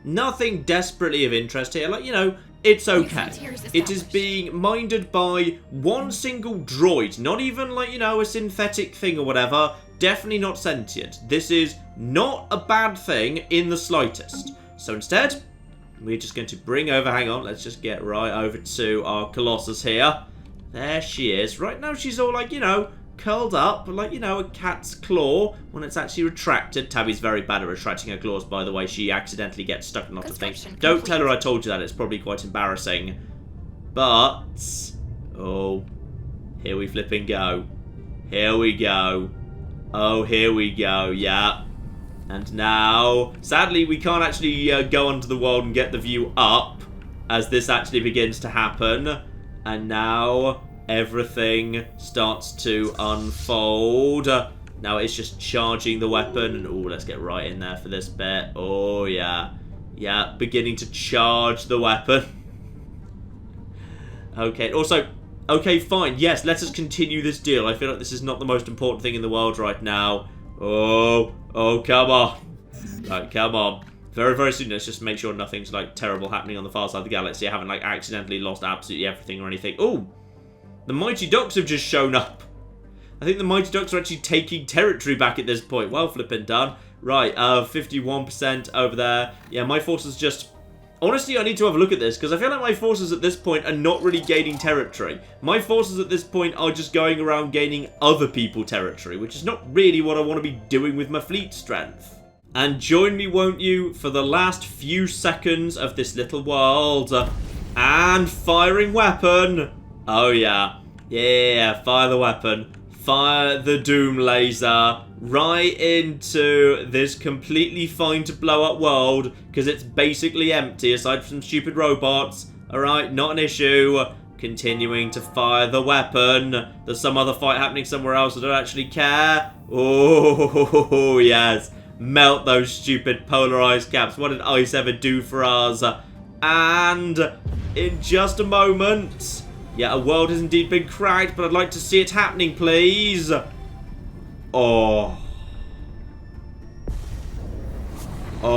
Nothing desperately of interest here. Like, you know, it's okay. It is being minded by one single droid. Not even, like, you know, a synthetic thing or whatever. Definitely not sentient. This is not a bad thing in the slightest. So instead, we're just going to bring over, hang on, let's just get right over to our Colossus here. There she is. Right now she's all like, you know, curled up, like, you know, a cat's claw when it's actually retracted. Tabby's very bad at retracting her claws, by the way. She accidentally gets stuck in lots of things. Don't tell her I told you that. It's probably quite embarrassing. But, oh, here we flipping go. Here we go. Oh, here we go. Yeah. And now, sadly, we can't actually go onto the world and get the view up as this actually begins to happen. And now everything starts to unfold. Now it's just charging the weapon. And, oh, let's get right in there for this bit. Oh, yeah. Yeah, beginning to charge the weapon. Okay, also, okay, fine. Yes, let us continue this deal. I feel like this is not the most important thing in the world right now. Oh, come on. Right, come on. Very, very soon, let's just make sure nothing's, like, terrible happening on the far side of the galaxy. I haven't, like, accidentally lost absolutely everything or anything. Oh, the Mighty Ducks have just shown up. I think the Mighty Ducks are actually taking territory back at this point. Well flipping done. Right, 51% over there. Yeah, my forces just... Honestly, I need to have a look at this, because I feel like my forces at this point are not really gaining territory. My forces at this point are just going around gaining other people's territory, which is not really what I want to be doing with my fleet strength. And join me, won't you, for the last few seconds of this little world. And firing weapon. Oh, yeah. Yeah, fire the weapon. Fire the Doom laser right into this completely fine to blow up world, because it's basically empty aside from some stupid robots. Alright, not an issue. Continuing to fire the weapon. There's some other fight happening somewhere else. I don't actually care. Oh, yes. Melt those stupid polarized caps. What did ice ever do for us? And in just a moment... Yeah, a world has indeed been cracked, but I'd like to see it happening, please. Oh. Oh,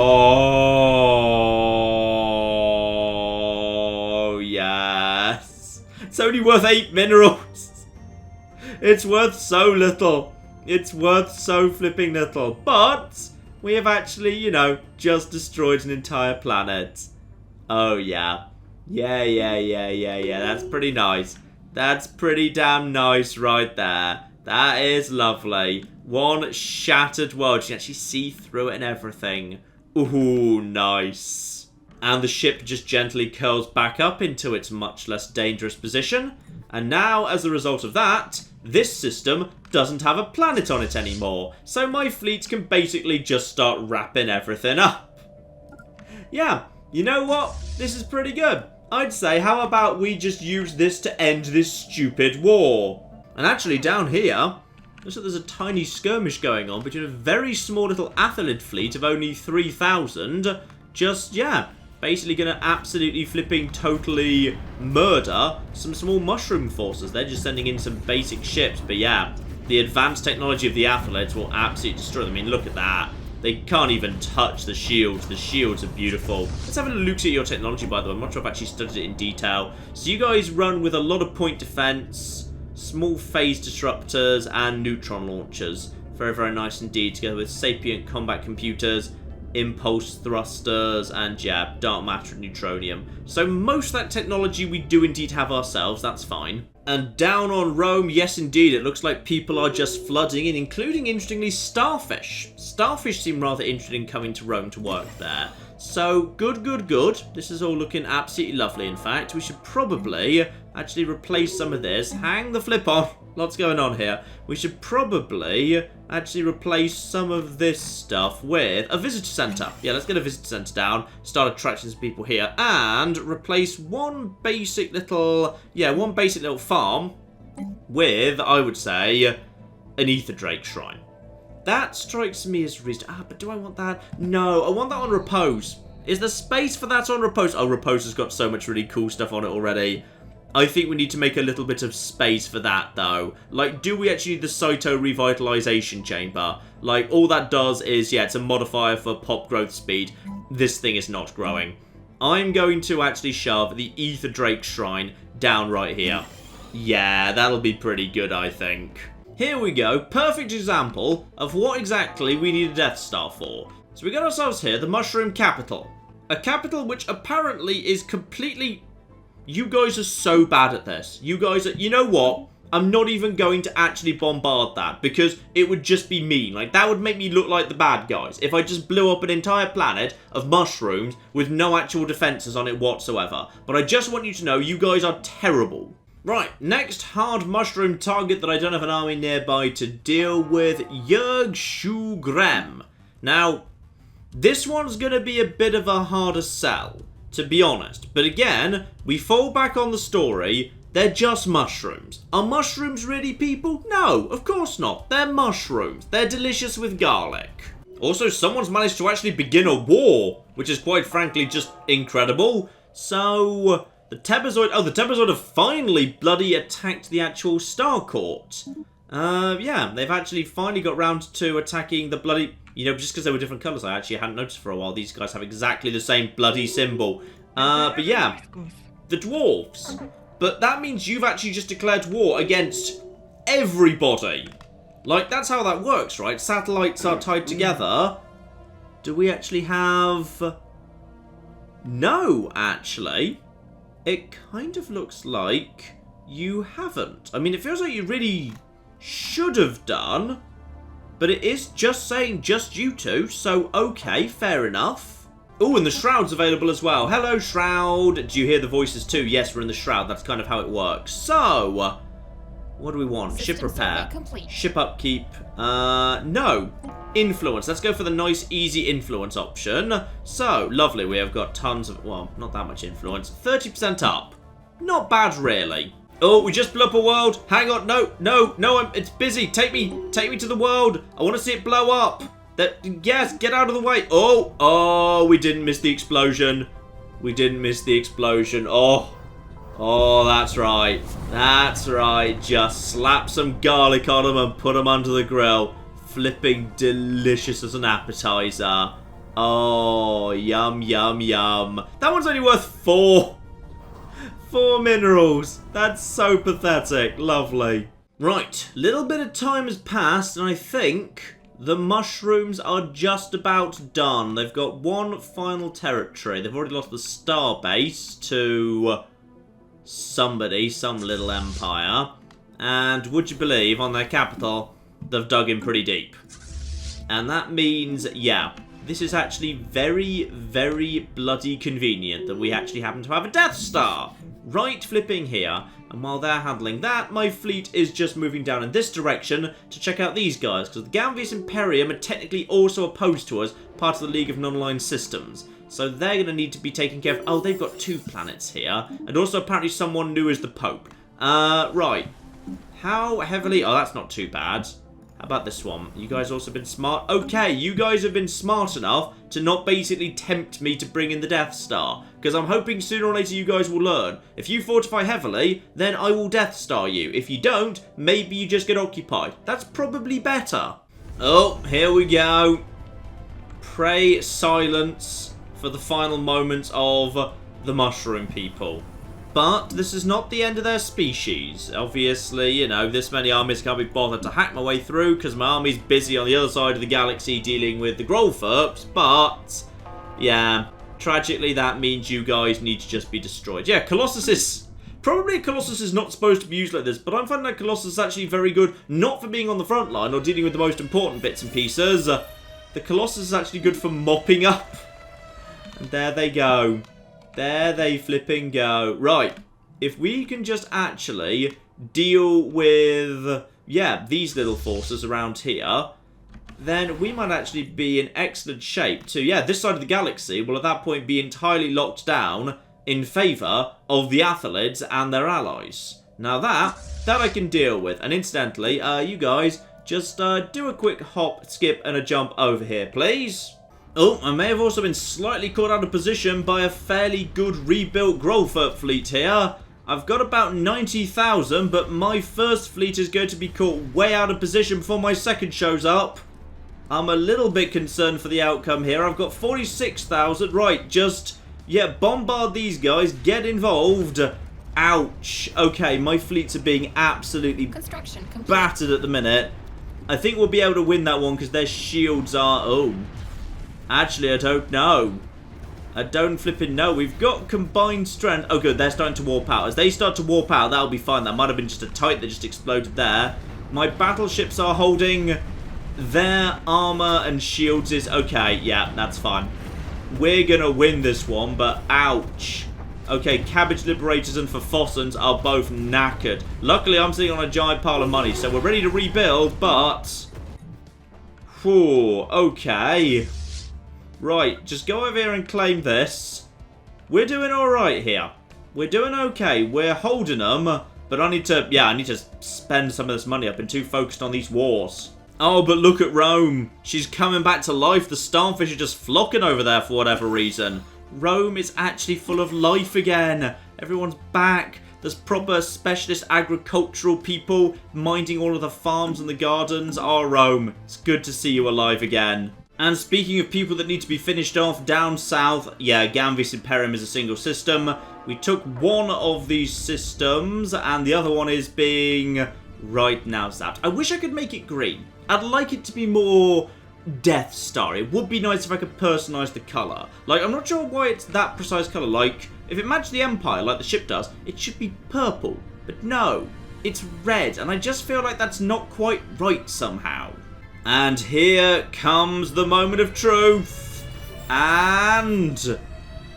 yes. It's only worth 8 minerals. It's worth so little. It's worth so flipping little. But we have actually, you know, just destroyed an entire planet. Oh, yeah. Yeah. That's pretty nice. That's pretty damn nice right there. That is lovely. One shattered world. You can actually see through it and everything. Ooh, nice. And the ship just gently curls back up into its much less dangerous position. And now, as a result of that, this system doesn't have a planet on it anymore. So my fleet can basically just start wrapping everything up. Yeah, you know what? This is pretty good. I'd say, how about we just use this to end this stupid war? And actually, down here, looks like there's a tiny skirmish going on between a very small little Athelid fleet of only 3,000. Just, yeah, basically going to absolutely flipping totally murder some small mushroom forces. They're just sending in some basic ships. But yeah, the advanced technology of the Athelids will absolutely destroy them. I mean, look at that. They can't even touch the shields. The shields are beautiful. Let's have a look at your technology, by the way. I'm not sure if I've actually studied it in detail. So you guys run with a lot of point defense, small phase disruptors, and neutron launchers. Very, very nice indeed, together with sapient combat computers, impulse thrusters, and, yeah, dark matter and neutronium. So most of that technology we do indeed have ourselves. That's fine. And down on Rome, yes indeed, it looks like people are just flooding in, including, interestingly, starfish. Starfish seem rather interested in coming to Rome to work there. So, good. This is all looking absolutely lovely, in fact. We should probably actually replace some of this. Hang the flip on. Lots going on here. We should probably actually replace some of this stuff with a visitor centre. Yeah, let's get a visitor centre down, start attracting some people here, and replace one basic little farm with, I would say, an Ether Drake shrine. That strikes me as reasonable. But do I want that? No, I want that on repose. Is there space for that on Repulsor? Oh, Repulsor's got so much really cool stuff on it already. I think we need to make a little bit of space for that, though. Like, do we actually need the Cyto Revitalization Chamber? Like, all that does is, yeah, it's a modifier for pop growth speed. This thing is not growing. I'm going to actually shove the Ether Drake Shrine down right here. Yeah, that'll be pretty good, I think. Here we go. Perfect example of what exactly we need a Death Star for. So we got ourselves here, the Mushroom Capital. A capital which apparently is completely... You guys are so bad at this. You guys are... You know what? I'm not even going to actually bombard that because it would just be mean. Like, that would make me look like the bad guys if I just blew up an entire planet of mushrooms with no actual defenses on it whatsoever. But I just want you to know you guys are terrible. Right, next hard mushroom target that I don't have an army nearby to deal with, Yerg Shugrem. Now, this one's going to be a bit of a harder sell, to be honest. But again, we fall back on the story. They're just mushrooms. Are mushrooms really people? No, of course not. They're mushrooms. They're delicious with garlic. Also, someone's managed to actually begin a war, which is quite frankly just incredible. So, the Tebazoid... Oh, the Tebazoid have finally bloody attacked the actual Star Court. Yeah, they've actually finally got round to attacking the bloody... You know, just because they were different colours, I actually hadn't noticed for a while. These guys have exactly the same bloody symbol. But yeah, the dwarves. But that means you've actually just declared war against everybody. Like, that's how that works, right? Satellites are tied together. Do we actually have... No, actually. It kind of looks like you haven't. I mean, it feels like you really should have done. But it is just saying just you two, so okay, fair enough. Oh, and the Shroud's available as well. Hello, Shroud. Do you hear the voices too? Yes, we're in the Shroud. That's kind of how it works. So, what do we want? Ship repair. Ship upkeep. No. Influence. Let's go for the nice, easy influence option. So, lovely. We have got tons of, well, not that much influence. 30% up. Not bad, really. Oh, we just blew up a world. Hang on. No, it's busy. Take me to the world. I want to see it blow up. Yes, get out of the way. Oh, we didn't miss the explosion. We didn't miss the explosion. Oh, that's right. That's right. Just slap some garlic on them and put them under the grill. Flipping delicious as an appetizer. Oh, yum, yum, yum. That one's only worth 4 minerals. That's so pathetic. Lovely. Right, little bit of time has passed and I think the mushrooms are just about done. They've got one final territory. They've already lost the star base to somebody, some little empire. And would you believe, on their capital, they've dug in pretty deep. And that means, yeah, this is actually very, very bloody convenient that we actually happen to have a Death Star right flipping here. And while they're handling that, my fleet is just moving down in this direction to check out these guys, because the Gamvius Imperium are technically also opposed to us, part of the League of Non-Aligned Systems. So they're going to need to be taken care of. Oh, they've got 2 planets here. And also apparently someone new is the Pope. Right. How heavily... Oh, that's not too bad. How about this one? You guys also been smart? Okay, you guys have been smart enough to not basically tempt me to bring in the Death Star. Because I'm hoping sooner or later you guys will learn. If you fortify heavily, then I will Death Star you. If you don't, maybe you just get occupied. That's probably better. Oh, here we go. Pray silence for the final moments of the mushroom people. But this is not the end of their species. Obviously, you know, this many armies can't be bothered to hack my way through because my army's busy on the other side of the galaxy dealing with the Gropher. But, yeah, tragically that means you guys need to just be destroyed. Yeah, Colossus is... Probably Colossus is not supposed to be used like this, but I'm finding that Colossus is actually very good, not for being on the front line or dealing with the most important bits and pieces. The Colossus is actually good for mopping up. And there they go. There they flipping go. Right, if we can just actually deal with, yeah, these little forces around here, then we might actually be in excellent shape to, yeah, this side of the galaxy will at that point be entirely locked down in favour of the Athalids and their allies. Now that I can deal with. And incidentally, you guys, just do a quick hop, skip and a jump over here, please. Oh, I may have also been slightly caught out of position by a fairly good rebuilt Gropher fleet here. I've got about 90,000, but my first fleet is going to be caught way out of position before my second shows up. I'm a little bit concerned for the outcome here. I've got 46,000. Right, just, yeah, bombard these guys. Get involved. Ouch. Okay, my fleets are being absolutely battered at the minute. I think we'll be able to win that one because their shields are... Oh. Actually, I don't know. I don't flipping know. We've got combined strength. Oh, good. They're starting to warp out. As they start to warp out, that'll be fine. That might have been just a Titan that just exploded there. My battleships are holding their armor and shields is... Okay, yeah, that's fine. We're going to win this one, but ouch. Okay, Cabbage Liberators and Forfossans are both knackered. Luckily, I'm sitting on a giant pile of money, so we're ready to rebuild, but... Whew, okay. Right, just go over here and claim this. We're doing alright here. We're doing okay. We're holding them, but I need to... Yeah, I need to spend some of this money. I've been too focused on these wars. Oh, but look at Rome. She's coming back to life. The starfish are just flocking over there for whatever reason. Rome is actually full of life again. Everyone's back. There's proper specialist agricultural people minding all of the farms and the gardens. Oh, Rome, it's good to see you alive again. And speaking of people that need to be finished off, down south, yeah, Ganvis Imperium is a single system. We took one of these systems, and the other one is being right now zapped. I wish I could make it green. I'd like it to be more Death Star. It would be nice if I could personalise the colour. Like, I'm not sure why it's that precise colour. Like, if it matched the Empire like the ship does, it should be purple. But no, it's red, and I just feel like that's not quite right somehow. And here comes the moment of truth. And...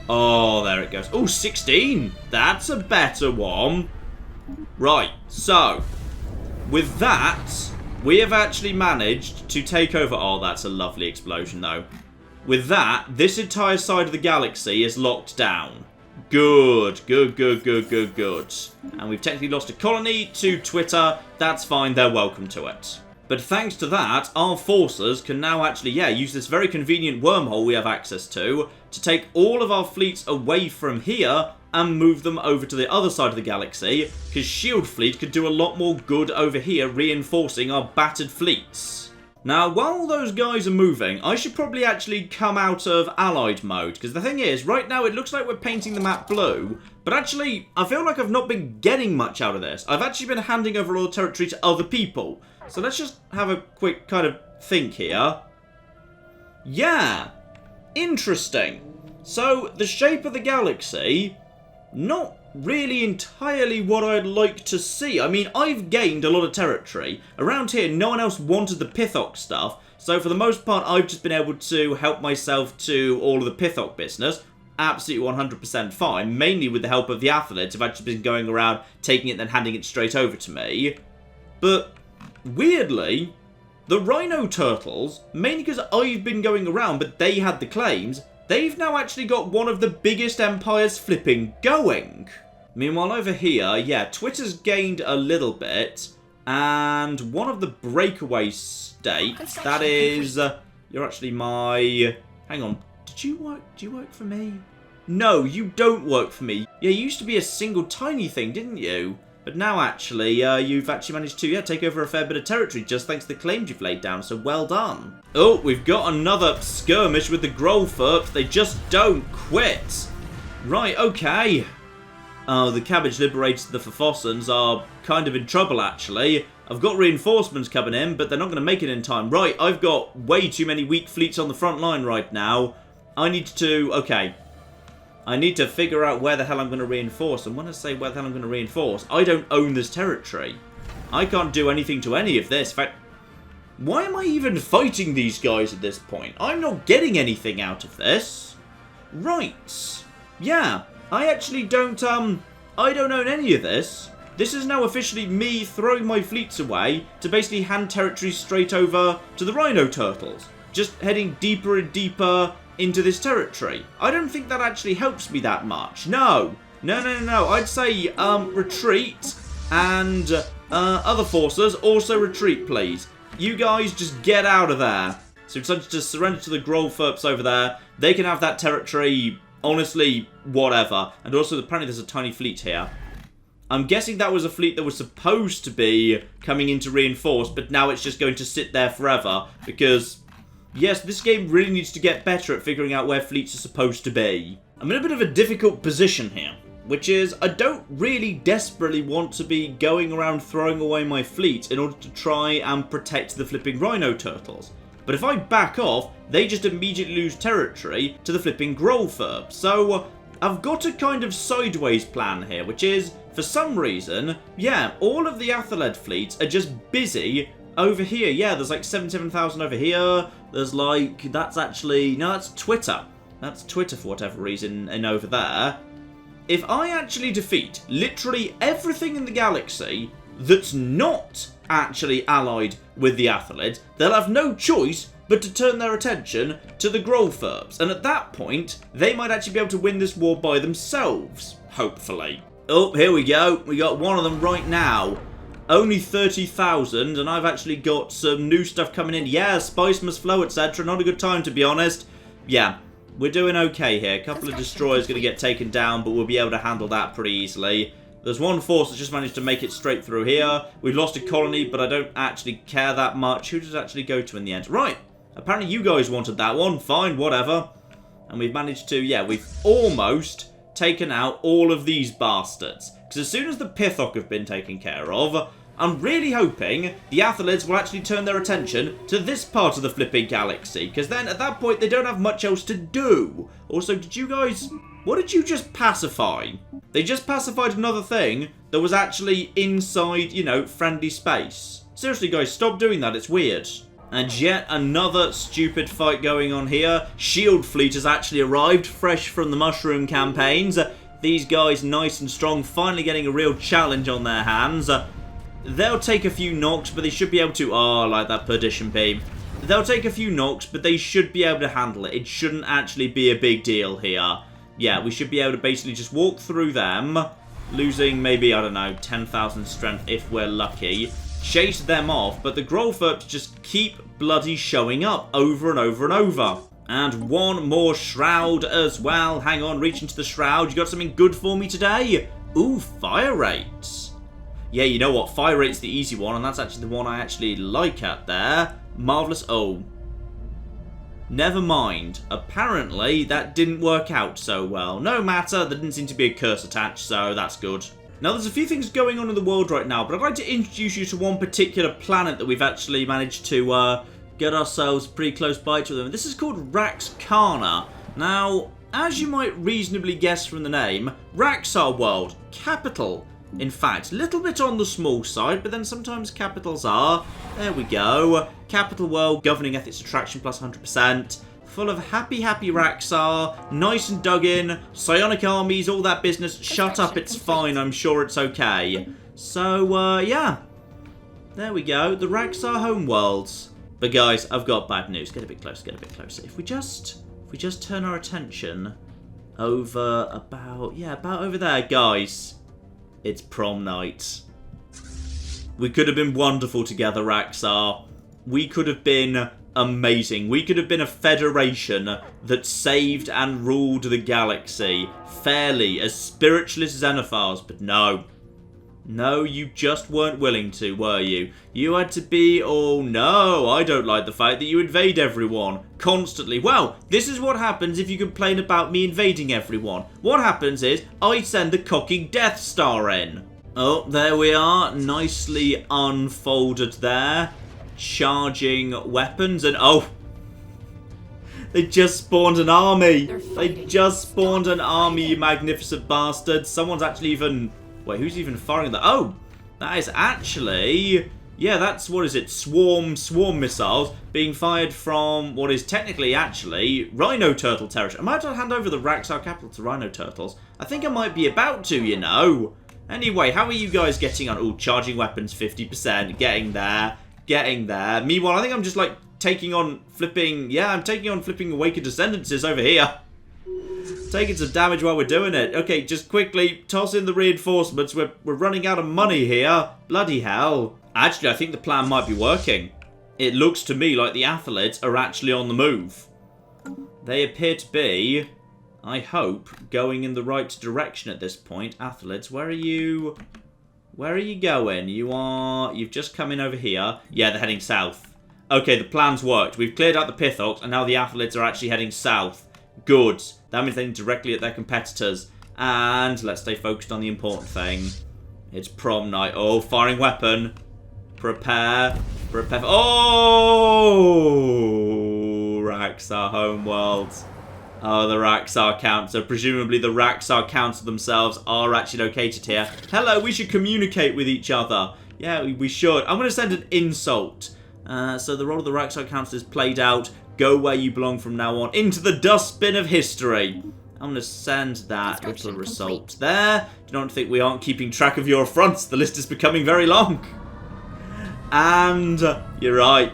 Oh, there it goes. Oh, 16. That's a better one. Right, so... With that, we have actually managed to take over... Oh, that's a lovely explosion, though. With that, this entire side of the galaxy is locked down. Good, good, good, good, good, good. And we've technically lost a colony to Twitter. That's fine, they're welcome to it. But thanks to that, our forces can now actually, yeah, use this very convenient wormhole we have access to take all of our fleets away from here and move them over to the other side of the galaxy, because Shield Fleet could do a lot more good over here reinforcing our battered fleets. Now, while those guys are moving, I should probably actually come out of Allied mode, because the thing is, right now it looks like we're painting the map blue, but actually, I feel like I've not been getting much out of this. I've actually been handing over all the territory to other people. So let's just have a quick kind of think here. Yeah, interesting. So, the shape of the galaxy, not really entirely what I'd like to see. I mean, I've gained a lot of territory. Around here, no one else wanted the Pith Hawk stuff, so for the most part, I've just been able to help myself to all of the Pith Hawk business. Absolutely 100% fine, mainly with the help of the athletes. I've actually been going around, taking it and then handing it straight over to me. But... weirdly, the Rhino Turtles, mainly because I've been going around, but they had the claims, they've now actually got one of the biggest empires flipping going. Meanwhile, over here, yeah, Twitter's gained a little bit, and one of the breakaway states, that is, you're actually my... Hang on, do you work for me? No, you don't work for me. Yeah, you used to be a single tiny thing, didn't you? But now, actually, you've actually managed to, yeah, take over a fair bit of territory just thanks to the claims you've laid down, so well done. Oh, we've got another skirmish with the Gropher. They just don't quit. Right, okay. Oh, the Cabbage Liberators, the Forfossans, are kind of in trouble, actually. I've got reinforcements coming in, but they're not going to make it in time. Right, I've got way too many weak fleets on the front line right now. I need to, okay. I need to figure out where the hell I'm going to reinforce. And when I say where the hell I'm going to reinforce, I don't own this territory. I can't do anything to any of this. In fact, why am I even fighting these guys at this point? I'm not getting anything out of this. Right. Yeah, I actually don't, I don't own any of this. This is now officially me throwing my fleets away to basically hand territory straight over to the Rhino Turtles. Just heading deeper and deeper into this territory. I don't think that actually helps me that much. No. No. I'd say, retreat, and, other forces, also retreat, please. You guys just get out of there. So we decided to surrender to the Gropher over there. They can have that territory, honestly, whatever. And also, apparently there's a tiny fleet here. I'm guessing that was a fleet that was supposed to be coming in to reinforce, but now it's just going to sit there forever. Because, yes, this game really needs to get better at figuring out where fleets are supposed to be. I'm in a bit of a difficult position here, which is I don't really desperately want to be going around throwing away my fleet in order to try and protect the flipping rhino turtles. But if I back off, they just immediately lose territory to the flipping Gropher. So I've got a kind of sideways plan here, which is, for some reason, yeah, all of the Atheled fleets are just busy over here. Yeah, there's like 77,000 over here. There's like, that's actually, no, that's Twitter. That's Twitter for whatever reason, and over there. If I actually defeat literally everything in the galaxy that's not actually allied with the Atheled, they'll have no choice but to turn their attention to the Grophers. And at that point, they might actually be able to win this war by themselves, hopefully. Oh, here we go. We got one of them right now. Only 30,000, and I've actually got some new stuff coming in. Yeah, spice must flow, etc. Not a good time, to be honest. Yeah, we're doing okay here. A couple of destroyers going to get taken down, but we'll be able to handle that pretty easily. There's one force that's just managed to make it straight through here. We've lost a colony, but I don't actually care that much. Who does it actually go to in the end? Right, apparently you guys wanted that one. Fine, whatever. And we've managed to, yeah, we've almost taken out all of these bastards. Because as soon as the Pith Hawk have been taken care of, I'm really hoping the Atheleds will actually turn their attention to this part of the flipping galaxy. Because then, at that point, they don't have much else to do. Also, did you guys... What did you just pacify? They just pacified another thing that was actually inside, you know, friendly space. Seriously, guys, stop doing that. It's weird. And yet another stupid fight going on here. Shield Fleet has actually arrived, fresh from the Mushroom campaigns. These guys, nice and strong, finally getting a real challenge on their hands. They'll take a few knocks, but they should be able to... Oh, I like that Perdition Beam. They'll take a few knocks, but they should be able to handle it. It shouldn't actually be a big deal here. Yeah, we should be able to basically just walk through them, losing maybe, I don't know, 10,000 strength if we're lucky. Chase them off, but the Gropher just keep bloody showing up over and over and over. And one more shroud as well. Hang on, reach into the shroud. You got something good for me today? Ooh, fire rates. Yeah, you know what? Fire rate's the easy one, and that's actually the one I actually like at there. Marvellous. Oh. Never mind. Apparently, that didn't work out so well. No matter, there didn't seem to be a curse attached, so that's good. Now, there's a few things going on in the world right now, but I'd like to introduce you to one particular planet that we've actually managed to get ourselves pretty close by to them. This is called Raxkana. Now, as you might reasonably guess from the name, Raxar World, capital. In fact, a little bit on the small side, but then sometimes capitals are. There we go. Capital World, governing ethics attraction plus 100%. Full of happy Raxar, nice and dug in, psionic armies, all that business. Shut up, it's fine, I'm sure it's okay. So, yeah. There we go, the Raxar homeworlds. But guys, I've got bad news. Get a bit closer, get a bit closer. If we just turn our attention over about over there, guys. It's prom night. We could have been wonderful together, Raxar. We could have been amazing. We could have been a federation that saved and ruled the galaxy fairly, as spiritualist Xenophars, but no. No, you just weren't willing to, were you? You had to be, oh no, I don't like the fact that you invade everyone constantly. Well, this is what happens if you complain about me invading everyone. What happens is, I send the cocking Death Star in. Oh, there we are, nicely unfolded there. Charging weapons and, oh, they just spawned an army. They just spawned an army, you magnificent bastards. Someone's actually even... Wait, who's even firing that? Oh, that is actually... Yeah, that's, what is it? Swarm missiles being fired from what is technically, actually, Rhino Turtle territory. I might have to hand over the Raxar capital to Rhino Turtles. I think I might be about to, you know. Anyway, how are you guys getting on? Oh, charging weapons 50%. Getting there. Getting there. Meanwhile, I think I'm just, like, taking on flipping... Yeah, I'm taking on flipping Awakened Descendances over here. Taking some damage while we're doing it. Okay, just quickly toss in the reinforcements. We're running out of money here. Bloody hell. Actually, I think the plan might be working. it looks to me like the athletes are actually on the move. They appear to be, I hope, going in the right direction at this point. Athletes, where are you? Where are you going? You've just come in over here. Yeah, they're heading south. Okay, the plan's worked. We've cleared out the Pith Hawks, and now the athletes are actually heading south. Good. That means they're heading directly at their competitors. And let's stay focused on the important thing. It's prom night. Oh, firing weapon. Prepare. Prepare. Oh! Raxar homeworld. Oh, the Raxar camp. So presumably the Raxar council themselves are actually located here. Hello, we should communicate with each other. Yeah, we should. I'm going to send an insult. So the role of the Raxar council is played out. Go where you belong from now on. Into the dustbin of history. I'm going to send that little result there. Do not think we aren't keeping track of your affronts. The list is becoming very long. And you're right.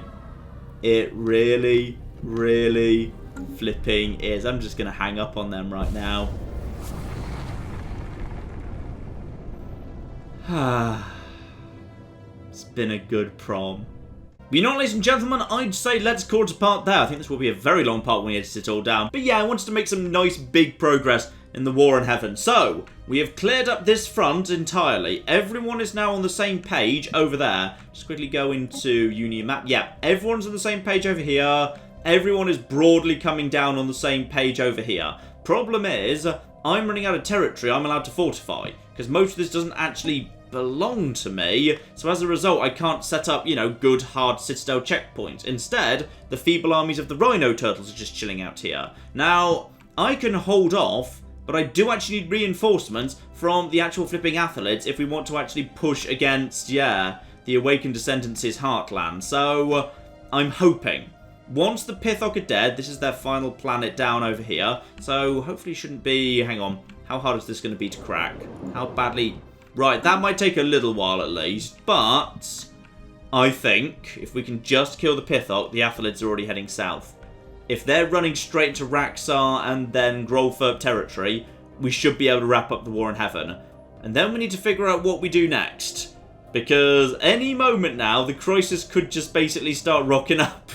It really, really flipping is. I'm just going to hang up on them right now. It's been a good prom. But you know what, ladies and gentlemen, I'd say let's call it a part there. I think this will be a very long part when we edit it all down. But yeah, I wanted to make some nice big progress in the war in heaven. So, we have cleared up this front entirely. Everyone is now on the same page over there. Just quickly go into Union map. Yeah, everyone's on the same page over here. Everyone is broadly coming down on the same page over here. Problem is, I'm running out of territory I'm allowed to fortify. Because most of this doesn't actually belong to me, so as a result I can't set up, you know, good hard citadel checkpoints. Instead, the feeble armies of the rhino turtles are just chilling out here. Now, I can hold off, but I do actually need reinforcements from the actual flipping athletes if we want to actually push against, yeah, the Awakened Descendants' heartland. So, I'm hoping. Once the Pith Hawk are dead, this is their final planet down over here, so hopefully it shouldn't be... Hang on, how hard is this going to be to crack? How badly... Right, that might take a little while at least, but I think if we can just kill the Pith Hawk, the athletes are already heading south. If they're running straight to Raxar and then Gropher territory, we should be able to wrap up the war in heaven. And then we need to figure out what we do next. Because any moment now, the crisis could just basically start rocking up.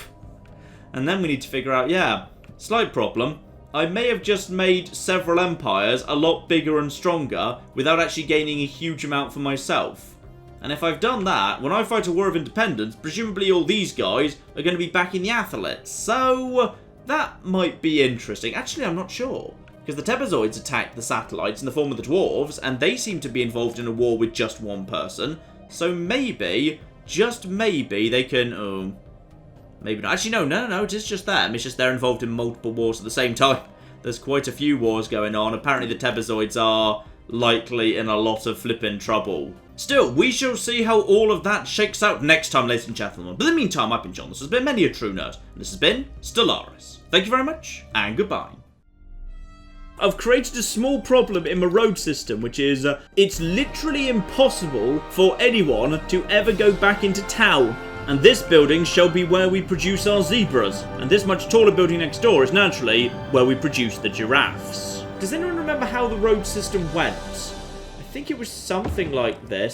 And then we need to figure out, yeah, slight problem. I may have just made several empires a lot bigger and stronger without actually gaining a huge amount for myself. And if I've done that, when I fight a war of independence, presumably all these guys are going to be backing the athletes. So that might be interesting. Actually, I'm not sure. Because the Tebazoids attacked the satellites in the form of the dwarves, and they seem to be involved in a war with just one person. So maybe, just maybe, they can... Oh, maybe not. Actually, no, it is just them. It's just they're involved in multiple wars at the same time. There's quite a few wars going on. Apparently the Tebazoids are likely in a lot of flippin' trouble. Still, we shall see how all of that shakes out next time, ladies and gentlemen. But in the meantime, I've been John. This has been Many a True Nerd. And this has been Stellaris. Thank you very much, and goodbye. I've created a small problem in my road system, which is, it's literally impossible for anyone to ever go back into town. And this building shall be where we produce our zebras. And this much taller building next door is naturally where we produce the giraffes. Does anyone remember how the road system went? I think it was something like this.